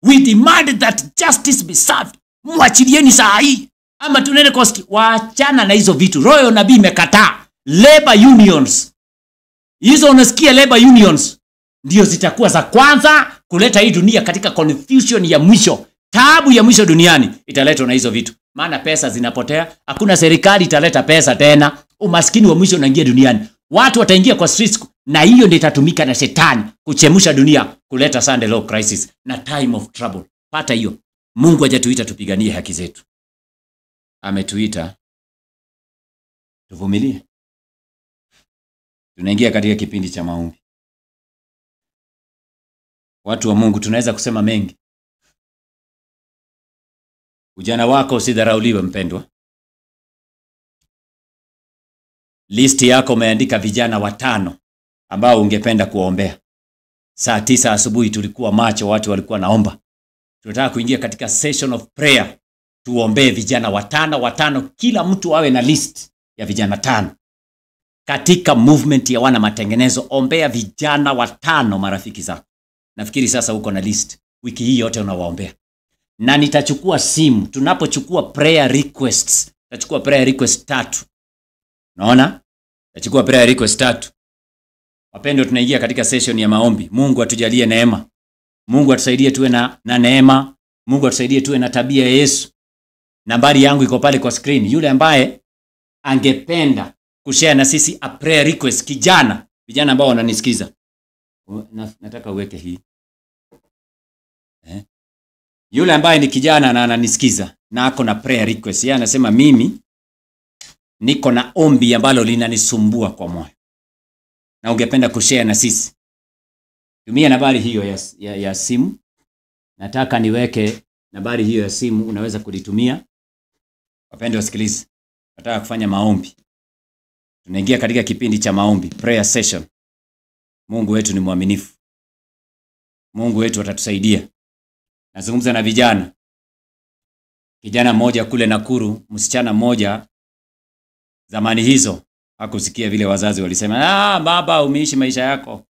[SPEAKER 1] We demand that justice be served. Mwachilieni saa hii. Ama tunene kosti. Waachana na hizo vitu. Royal nabii imekataa. Labor unions. Hizo unasikia labor unions ndio zitakuwa za kwanza kuleta hii dunia katika confusion ya mwisho. Taabu ya mwisho duniani italetwa na hizo vitu. Maana pesa zinapotea, hakuna serikali italeta pesa tena. Umaskini wa mwisho unaingia duniani. Watu wataingia kwa streets na hiyo ndio itatumika na shetani kuchemusha dunia, kuleta Sunday law crisis na time of trouble. Pata hiyo. Mungu hajatuita tupiganie haki zetu. Ametuita tuvumilie. Tunaingia katika kipindi cha maombi. Watu wa Mungu, tunaweza kusema mengi. Ujana wako usidharauliwe mpendwa. Listi yako umeandika vijana 5 ambao ungependa kuombea. Saa 9 asubuhi tulikuwa macho, watu walikuwa naomba. Tunataka kuingia katika session of prayer. Tuombee vijana 5, kila mtu awe na list ya vijana 5. Katika movement ya wana matengenezo, ombea vijana 5 marafiki zako. Nafikiri sasa uko na list. Wiki hii yote unawaombea. Na nitachukua simu. Tunapochukua prayer requests, tutachukua prayer request 3. Unaona? Tutachukua prayer request 3. Wapendwa, tunaingia katika session ya maombi. Mungu atujalie neema. Mungu atusaidie tuwe na neema. Mungu atusaidie tuwe na tabia ya Yesu. Nambari yangu iko pale kwa screen. Yule ambaye angependa kushare na sisi a prayer request, vijana ambao wananisikiza. Nataka uweke hii. Yule ambaye ni kijana na ananisikiza na ako na prayer request, yeye anasema mimi niko na ombi ambalo linanisumbua kwa moyo, na ungependa kushare na sisi, tumia nambari hiyo ya simu. Nataka niweke nambari hiyo ya simu, unaweza kulitumia. Wapendwa wasikilize, nataka kufanya maombi. Tunaingia katika kipindi cha maombi, prayer session. Mungu wetu ni mwaminifu. Mungu wetu atatusaidia. Nazungumza na vijana. Kijana mmoja kule Nakuru, msichana mmoja zamani hizo hakusikia vile wazazi walisema, baba umeishi maisha yako.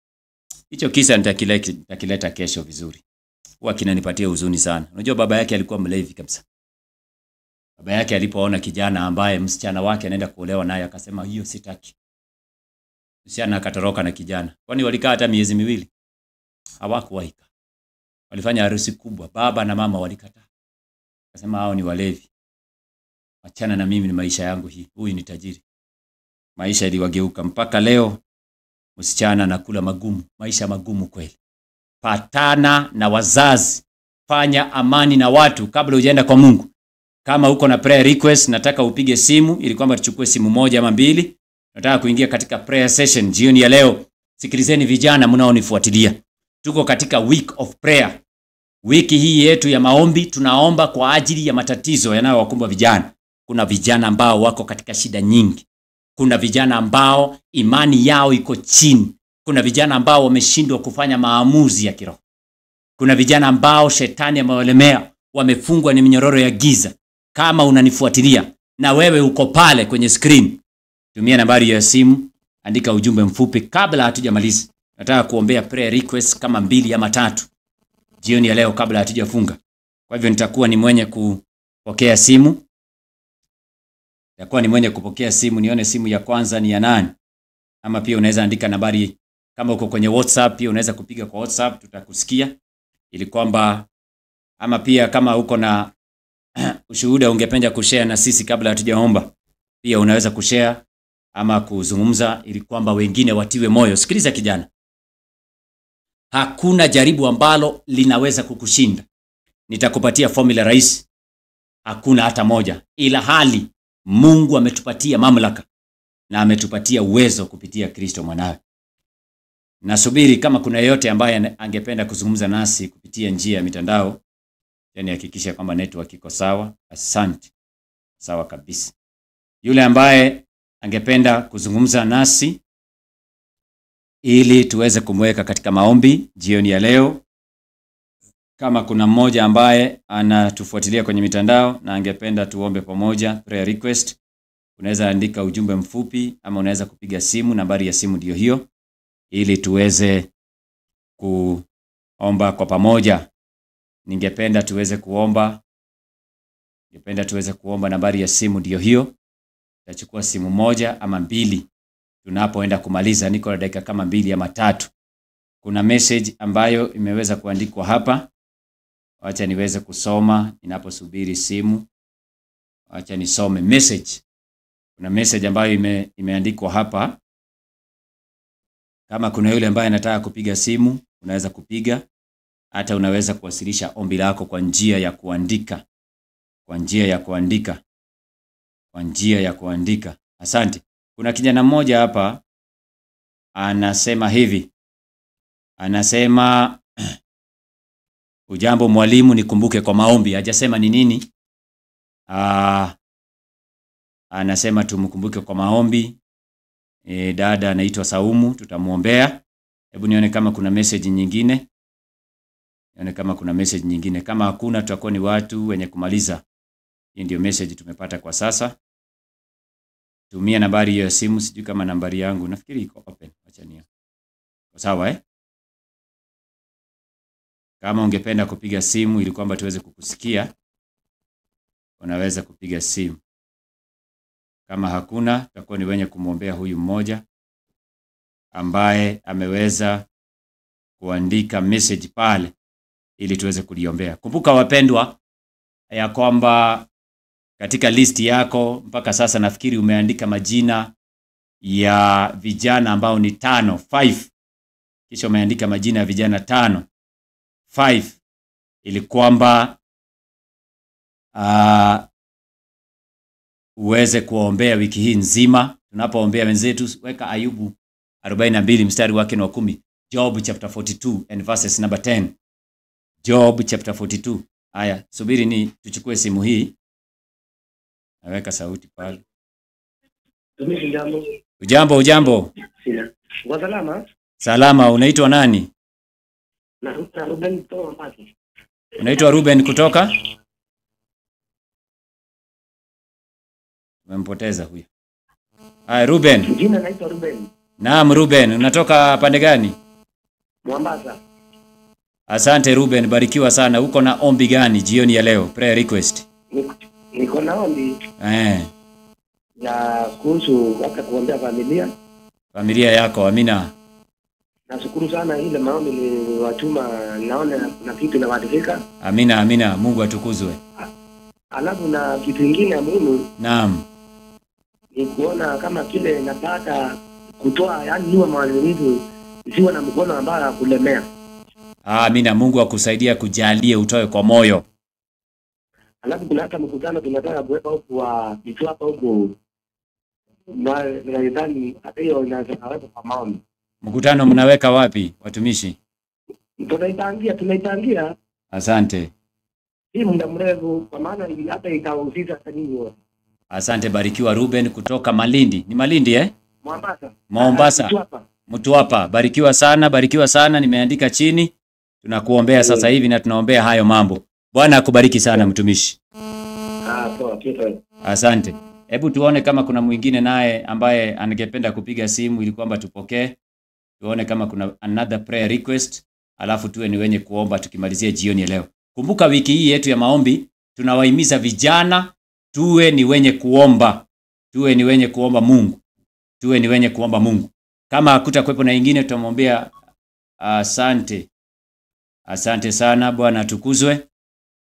[SPEAKER 1] Hicho kisa nitakileta kesho vizuri. Huwa kinanipatia huzuni sana. Unajua baba yake alikuwa mlevi kabisa. Baba yake alipoona kijana ambaye msichana wake anaenda kuolewa naye akasema hiyo sitaki. Msichana akatoroka na kijana. Kwani walikaa hata miezi miwili? Hawakuwaika. Walifanya harusi kubwa. Baba na mama walikataa. Akasema hao ni walevi. Achana na mimi, ni maisha yangu hii. Huyu ni tajiri. Maisha iliwageuka mpaka leo msichana anakula magumu, maisha magumu kweli. Patana na wazazi. Fanya amani na watu kabla hujaenda kwa Mungu. Kama uko na prayer request, nataka upige simu ili kwamba tuchukue simu moja ama mbili. Nataka kuingia katika prayer session jioni ya leo. Sikilizeni vijana mnaonifuatilia. Tuko katika week of prayer. Wiki hii yetu ya maombi tunaomba kwa ajili ya matatizo yanayowakumba vijana. Kuna vijana ambao wako katika shida nyingi. Kuna vijana ambao imani yao iko chini. Kuna vijana ambao wameshindwa kufanya maamuzi ya kiroho. Kuna vijana ambao shetani amewalemea, wamefungwa ni minyororo ya giza. Kama unanifuatilia na wewe uko pale kwenye screen, tumia nambari ya simu, andika ujumbe mfupi kabla hatujamaliza. Nataka kuombea prayer request kama 2 ama 3 jioni ya leo kabla hatujafunga. Kwa hivyo nitakuwa ni mwenye kupokea simu. Nione simu ya kwanza ni ya nani. Ama pia unaweza andika nambari, kama uko kwenye WhatsApp pia unaweza kupiga kwa WhatsApp, tutakusikia. Ili kwamba ama pia kama uko na ushuhuda ungependa kushare na sisi kabla hatujaomba, pia unaweza kushare ama kuzungumza ili kwamba wengine watiwe moyo. Sikiliza kijana. Hakuna jaribu ambalo linaweza kukushinda. Nitakupatia formula rahisi. Hakuna hata moja. Ila hali Mungu ametupatia mamlaka na ametupatia uwezo kupitia Kristo mwanawe. Nasubiri kama kuna yeyote ambaye angependa kuzungumza nasi kupitia njia ya mitandao. Yani hakikisha kwamba network iko sawa. Asante. Sawa kabisa. Yule ambaye angependa kuzungumza nasi ili tuweze kumweka katika maombi jioni ya leo. Kama kuna mmoja ambaye anatufuatilia kwenye mitandao na angependa tuombe pamoja prayer request, unaweza andika ujumbe mfupi ama unaweza kupiga simu. Nambari ya simu ndio hiyo, ili tuweze kuomba kwa pamoja. Ningependa tuweze kuomba. Nambari ya simu ndio hiyo. Tutachukua simu moja ama 2 tunapoenda kumaliza. Niko na dakika kama 2 ama 3. Kuna message ambayo imeweza kuandikwa hapa. Acha niweze kusoma ninaposubiri simu. Acha nisome message. Kuna message ambayo imeandikwa hapa. Kama kuna yule ambaye anataka kupiga simu, unaweza kupiga. Hata unaweza kuwasilisha ombi lako kwa njia ya kuandika. Asante. Kuna kijana mmoja hapa anasema hivi. Anasema ujambo mwalimu, nikumbuke kwa maombi. Hajasema ni nini. Anasema tumkumbuke kwa maombi. Dada anaitwa Saumu, tutamuombea. Hebu nione kama kuna message nyingine. Kama hakuna, tutakuwa ni watu wenye kumaliza. Hii ndio message tumepata kwa sasa. Tumia nambari ya simu, sijui kama nambari yangu nafikiri iko open. Acha nione. Sawa Kama ungependa kupiga simu ili kwamba tuweze kukusikia, unaweza kupiga simu. Kama hakuna, tutakuwa ni wenye kumwombea huyu mmoja ambaye ameweza kuandika message pale ili tuweze kuliombea. Kumbuka wapendwa, ya kwamba katika listi yako mpaka sasa nafikiri umeandika majina ya vijana ambao ni 5. Kisha umeandika majina ya vijana 5 ili kwamba uweze kuombea wiki hii nzima. Tunapoombea wenzetu, weka Ayubu 42 mstari wake wa 10. Job chapter 42 and verses number 10. Job chapter 42. Haya, subiri ni tuchukue simu hii. Naweka sauti pale. Ujambo. Salama, unaitwa nani?
[SPEAKER 2] Ruben kutoka.
[SPEAKER 1] Unaitwa Ruben kutoka? Umempoteza huyo. Haya Ruben.
[SPEAKER 2] Jina naitwa Ruben.
[SPEAKER 1] Naam Ruben, unatoka pande gani?
[SPEAKER 2] Mombasa.
[SPEAKER 1] Asante Ruben, barikiwa sana. Uko na ombi gani jioni ya leo? Prayer request.
[SPEAKER 2] Niko na ombi ya kuhusu hata kuombea familia.
[SPEAKER 1] familia yako. Amina.
[SPEAKER 2] Nashukuru sana ile maombi niliwatuma, naona kuna kitu inabadilika.
[SPEAKER 1] Amina, amina. Mungu atukuzwe.
[SPEAKER 2] Alafu na kitu kingine muhimu
[SPEAKER 1] Naam.
[SPEAKER 2] ni kuona kama kile napata kutoa, yani niwe mwalimu isiwe na mkono ambao kulemea.
[SPEAKER 1] Amina. Mungu akusaidia kujalie utoe kwa moyo.
[SPEAKER 2] Alafu kuna hata mkutano tunataka kuweka huko wa kitu hapa huko, na nadhani hata hiyo inaweza kwa maombi.
[SPEAKER 1] Mkutano mnaweka wapi watumishi?
[SPEAKER 2] Tunaitangia.
[SPEAKER 1] Asante.
[SPEAKER 2] Hii muda mrefu kwa maana hata itahusisha hata nini wote.
[SPEAKER 1] Asante, barikiwa Ruben kutoka Malindi. Ni Malindi
[SPEAKER 2] Mombasa.
[SPEAKER 1] Mombasa. Mtwapa. Barikiwa sana, nimeandika chini. Tunakuombea sasa hivi na tunaombea hayo mambo. Bwana akubariki sana mtumishi.
[SPEAKER 2] Poa, kitu.
[SPEAKER 1] Asante. Hebu tuone kama kuna mwingine naye ambaye angependa kupiga simu ili kwamba tupokee. Tuone kama kuna another prayer request, alafu tuwe ni wenye kuomba tukimalizia jioni leo. Kumbuka wiki hii yetu ya maombi tunawahimiza vijana tuwe ni wenye kuomba. Tuwe ni wenye kuomba Mungu. Tuwe ni wenye kuomba Mungu. Kama hakutakuwepo na ingine tutamwombea. Asante. Asante sana, Bwana atukuzwe.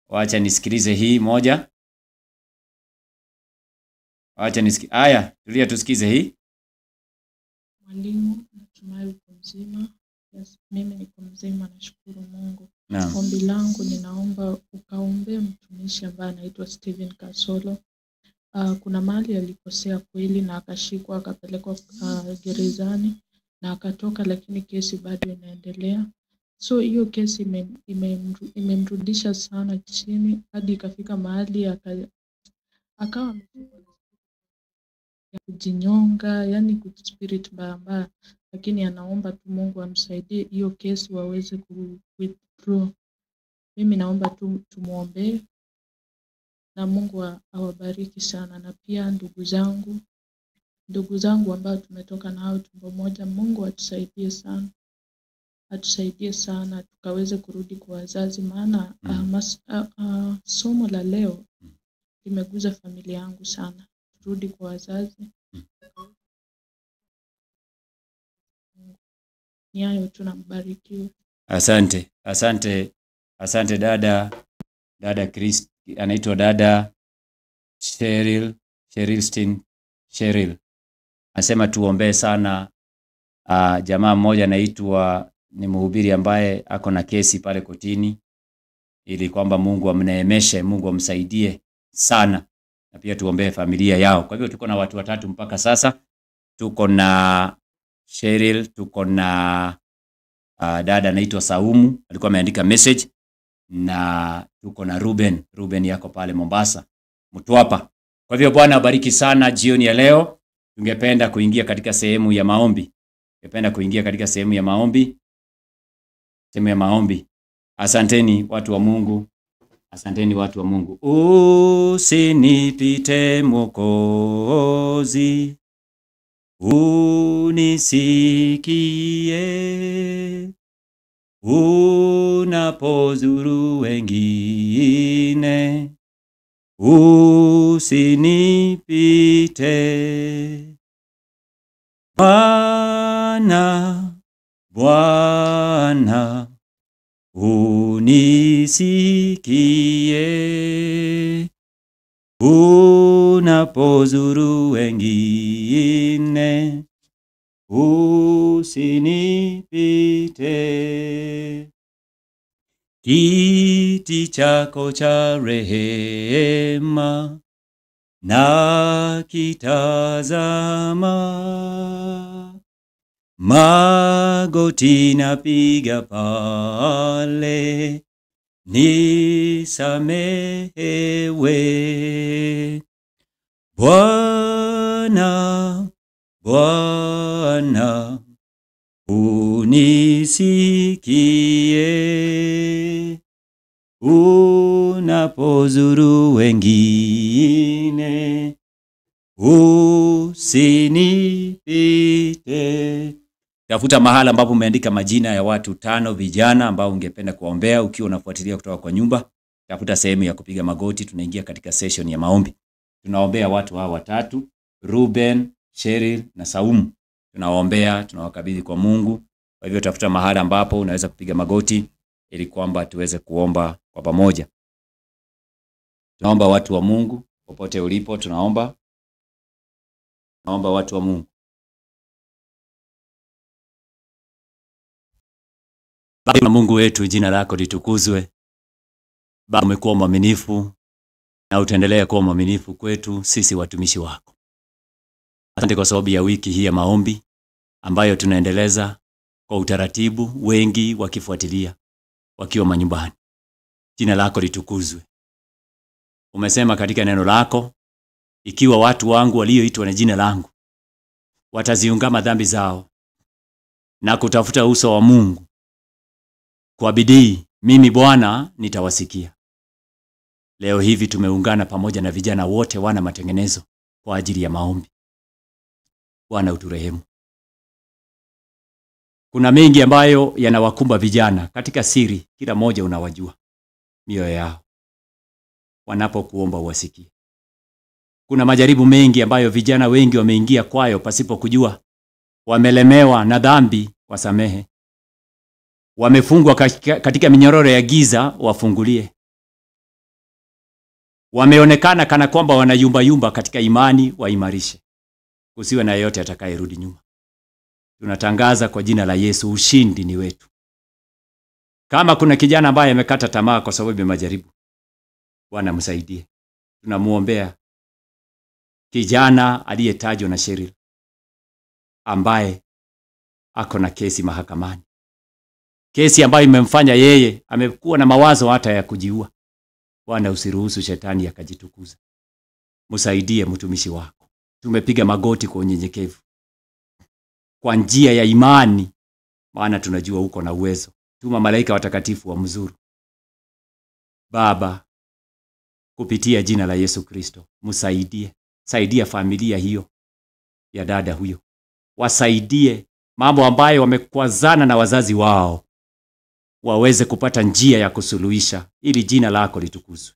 [SPEAKER 1] Wacha nisikilize hii moja. Aya, tulia tusikize hii.
[SPEAKER 3] Mwalimu, natumai uko mzima. Yes, mimi niko mzima, nashukuru Mungu.
[SPEAKER 1] Naam.
[SPEAKER 3] Ombi langu ninaomba ukaombee mtumishi ambaye anaitwa Steven Kasolo. Kuna mahali alikosea kweli na akashikwa akapelekwa gerezani na akatoka, lakini kesi bado inaendelea. So hiyo kesi imemrudisha sana chini hadi ikafika mahali akawa ya kujinyonga, yani spirit mbaya, lakini anaomba tu Mungu amsaidie hiyo kesi waweze withdraw. Mimi naomba tu tumuombe na Mungu awabariki sana, na pia ndugu zangu ambao tumetoka nao tumbo moja, Mungu atusaidie sana tukaweze kurudi kwa wazazi, maana somo la leo limeguza familia yangu sana. Turudi kwa wazazi. Ni hayo, tunambarikiwa.
[SPEAKER 1] Asante dada Chris, anaitwa dada Cheryl. Anasema tuombee sana jamaa mmoja anaitwa, ni mhubiri ambaye ako na kesi pale kotini, ili kwamba Mungu amneemeshe, Mungu amsaidie sana, na pia tuombee familia yao. Kwa hivyo tuko na watu watatu mpaka sasa. Tuko na Cheryl, tuko na dada anaitwa Saumu, alikuwa ameandika message, na tuko na Ruben yako pale Mombasa, Mtwapa. Kwa hivyo Bwana abariki sana jioni ya leo. Tungependa kuingia katika sehemu ya maombi. Asanteni watu wa Mungu. Usinipite Mwokozi, unisikie unapozuru wengine, usinipite Bwana unisikie unapozuru wengine, usinipite. Kiti chako cha rehema na kitazama, magoti napiga pale, nisamehewe. Bwana unisikie unapozuru wengine, usinipite. Tafuta mahala ambapo umeandika majina ya watu 5 vijana ambao ungependa kuombea ukiwa unafuatilia kutoka kwa nyumba. Tafuta sehemu ya kupiga magoti, tunaingia katika session ya maombi. Tunaombea watu hawa watatu, Ruben, Cheryl na Saumu. tunawaombea, tunawakabidhi kwa Mungu. Kwa hivyo tafuta mahali ambapo unaweza kupiga magoti ili kwamba tuweze kuomba kwa pamoja. Tunaomba watu wa Mungu popote ulipo, tunaomba watu wa Mungu. Baba Mungu wetu, jina lako litukuzwe. Baba, umekuwa mwaminifu na utaendelea kuwa mwaminifu kwetu sisi watumishi wako. Asante kwa sababu ya wiki hii ya maombi ambayo tunaendeleza kwa utaratibu, wengi wakifuatilia wakiwa manyumbani. Jina lako litukuzwe. Umesema katika neno lako, ikiwa watu wangu walioitwa na jina langu wataziungama dhambi zao na kutafuta uso wa Mungu kwa bidii, mimi Bwana nitawasikia. Leo hivi tumeungana pamoja na vijana wote wana matengenezo kwa ajili ya maombi. Bwana uturehemu. Kuna mengi ambayo yanawakumba vijana katika siri, kila moja unawajua mioyo yao. Wanapokuomba uwasikie. Kuna majaribu mengi ambayo vijana wengi wameingia kwayo pasipo kujua. Wamelemewa na dhambi, wasamehe. Wamefungwa katika minyororo ya giza, wafungulie. Wameonekana kana kwamba wanayumba katika imani, waimarishe. Kusiwe na yeyote atakayerudi nyuma. Tunatangaza kwa jina la Yesu, ushindi ni wetu. Kama kuna kijana ambaye amekata tamaa kwa sababu ya majaribu, Bwana msaidie. Tunamuombea kijana aliyetajwa na Sheryl ambaye ako na kesi mahakamani. Kesi ambayo imemfanya yeye amekuwa na mawazo hata ya kujiua. Bwana usiruhusu shetani akajitukuza. Msaidie mtumishi wako. Tumepiga magoti kwa unyenyekevu, kwa njia ya imani, maana tunajua uko na uwezo. Tuma malaika watakatifu wa mzuru. Baba, kupitia jina la Yesu Kristo, msaidie. Saidia familia hiyo ya dada huyo. Wasaidie mambo ambayo wamekwazana na wazazi wao, waweze kupata njia ya kusuluhisha ili jina lako litukuzwe.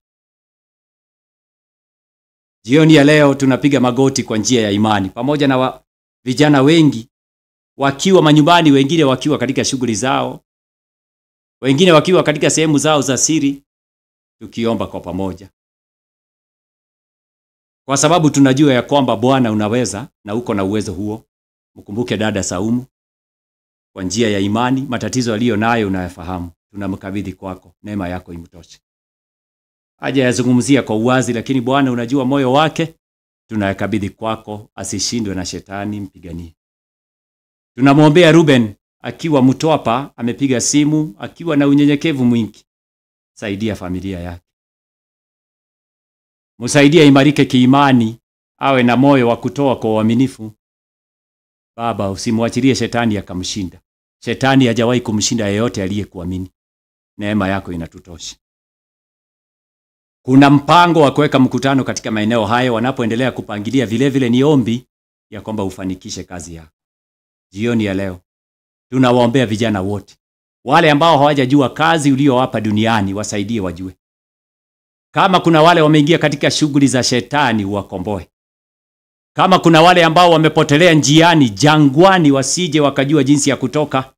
[SPEAKER 1] Jioni ya leo tunapiga magoti kwa njia ya imani pamoja na vijana wengi wakiwa manyumbani, wengine wakiwa katika shughuli zao, wengine wakiwa katika sehemu zao za siri, tukiomba kwa pamoja. Kwa sababu tunajua ya kwamba Bwana unaweza na uko na uwezo huo. Mkumbuke dada Saumu kwa njia ya imani, matatizo aliyo nayo unayafahamu. Tunamkabidhi kwako, neema yako imtoshe. Haja yazungumzia kwa uwazi, lakini Bwana unajua moyo wake. Tunayakabidhi kwako, asishindwe na shetani, mpiganie. Tunamwombea Ruben akiwa Mtwapa, amepiga simu akiwa na unyenyekevu mwingi. Saidia familia yake. Msaidie imarike kiimani, awe na moyo wa kutoa kwa uaminifu. Baba, usimwachilie shetani akamshinda. Shetani hajawahi kumshinda yeyote aliyekuamini. Neema yako inatutosha. Kuna mpango wa kuweka mkutano katika maeneo hayo, wanapoendelea kupangilia. Vile ni ombi ya kwamba ufanikishe kazi yako. Jioni ya leo tunawaombea vijana wote, wale ambao hawajajua kazi uliowapa duniani, wasaidie wajue. Kama kuna wale wameingia katika shughuli za shetani, uwakomboe. Kama kuna wale ambao wamepotelea njiani, jangwani, wasije wakajua jinsi ya kutoka,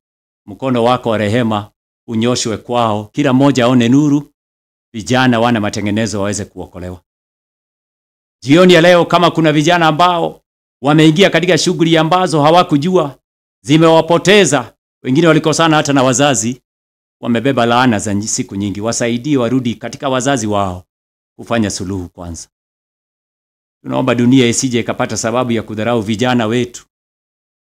[SPEAKER 1] mkono wako wa rehema unyoshwe kwao, kila mmoja aone nuru, vijana wana matengenezo waweze kuokolewa. Jioni ya leo kama kuna vijana ambao wameingia katika shughuli ambazo hawakujua, zimewapoteza, wengine walikosana hata na wazazi, wamebeba laana za siku nyingi, wasaidie warudi katika wazazi wao kufanya suluhu kwanza. Tunaomba dunia isije ikapata sababu ya kudharau vijana wetu.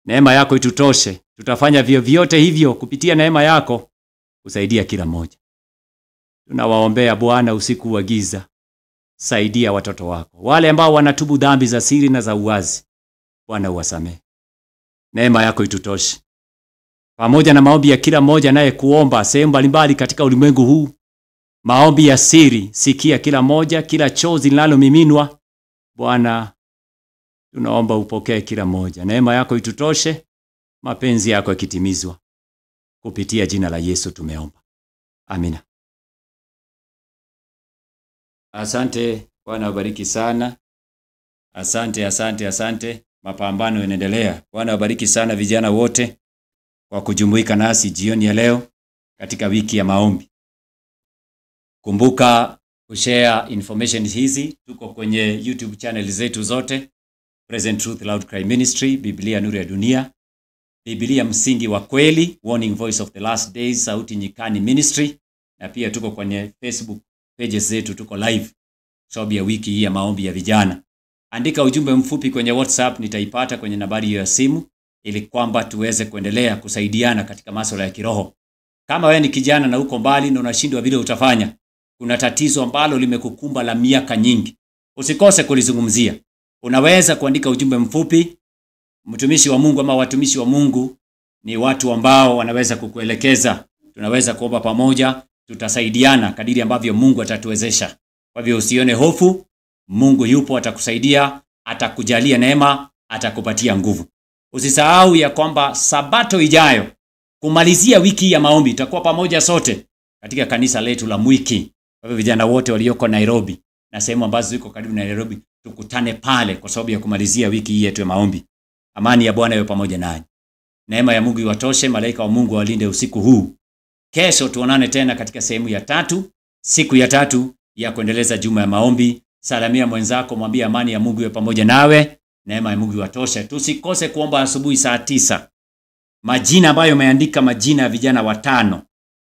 [SPEAKER 1] Neema yako itutoshe. Tutafanya vyote hivyo kupitia neema yako kusaidia kila mmoja. Tunawaombea Bwana usiku wa giza. Saidia watoto wako, wale ambao wanatubu dhambi za siri na za uwazi. Bwana uwasamehe. Neema yako itutoshe. Pamoja na maombi ya kila mmoja naye kuomba sehemu mbalimbali katika ulimwengu huu, maombi ya siri, sikia kila mmoja, kila chozi linalomiminwa. Bwana, tunaomba upokee kila mmoja. Neema yako itutoshe, mapenzi yako yakitimizwa. Kupitia jina la Yesu tumeomba. Amina. Asante, Bwana wabariki sana. Asante. mapambano yanaendelea. Bwana wabariki sana vijana wote kwa kujumuika nasi jioni ya leo katika wiki ya maombi. Kumbuka kushare information hizi. Tuko kwenye YouTube channel zetu zote, Present Truth Loud Cry Ministry, Biblia Nuru ya Dunia, Biblia Msingi wa Kweli, Warning Voice of the Last Days, Sauti Nyikani Ministry, na pia tuko kwenye Facebook pages zetu, tuko live sababu ya wiki hii ya maombi ya vijana. Andika ujumbe mfupi kwenye WhatsApp, nitaipata kwenye nambari ya simu, ili kwamba tuweze kuendelea kusaidiana katika masuala ya kiroho. Kama wewe ni kijana na uko mbali na unashindwa vile utafanya, kuna tatizo ambalo limekukumba la miaka nyingi, usikose kulizungumzia. Unaweza kuandika ujumbe mfupi. Mtumishi wa Mungu ama watumishi wa Mungu ni watu ambao wanaweza kukuelekeza. Tunaweza kuomba pamoja, tutasaidiana kadiri ambavyo Mungu atatuwezesha. Kwa hivyo usione hofu, Mungu yupo, atakusaidia, atakujalia neema, atakupatia nguvu. Usisahau ya kwamba Sabato ijayo, kumalizia wiki ya maombi, tutakuwa pamoja sote katika kanisa letu la Mwiki. Kwa hivyo vijana wote walioko Nairobi na sehemu ambazo ziko karibu na Nairobi, tukutane pale kwa sababu ya kumalizia wiki hii yetu ya maombi. Amani ya Bwana iwe pamoja nanyi. Neema ya Mungu iwatoshe, malaika wa Mungu walinde usiku huu. Kesho tuonane tena katika sehemu ya 3, siku ya 3 ya kuendeleza juma ya maombi. Salamia mwenzako, mwambie amani ya Mungu iwe pamoja nawe. Neema ya Mungu iwatoshe. Tusikose kuomba asubuhi saa 9. Majina ambayo umeandika, majina ya vijana 5.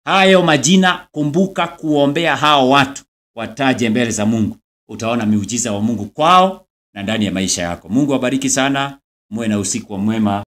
[SPEAKER 1] Hayo majina kumbuka kuombea hao watu, wataje mbele za Mungu. Utaona miujiza wa Mungu kwao na ndani ya maisha yako. Mungu awabariki sana. Muwe na usiku mwema.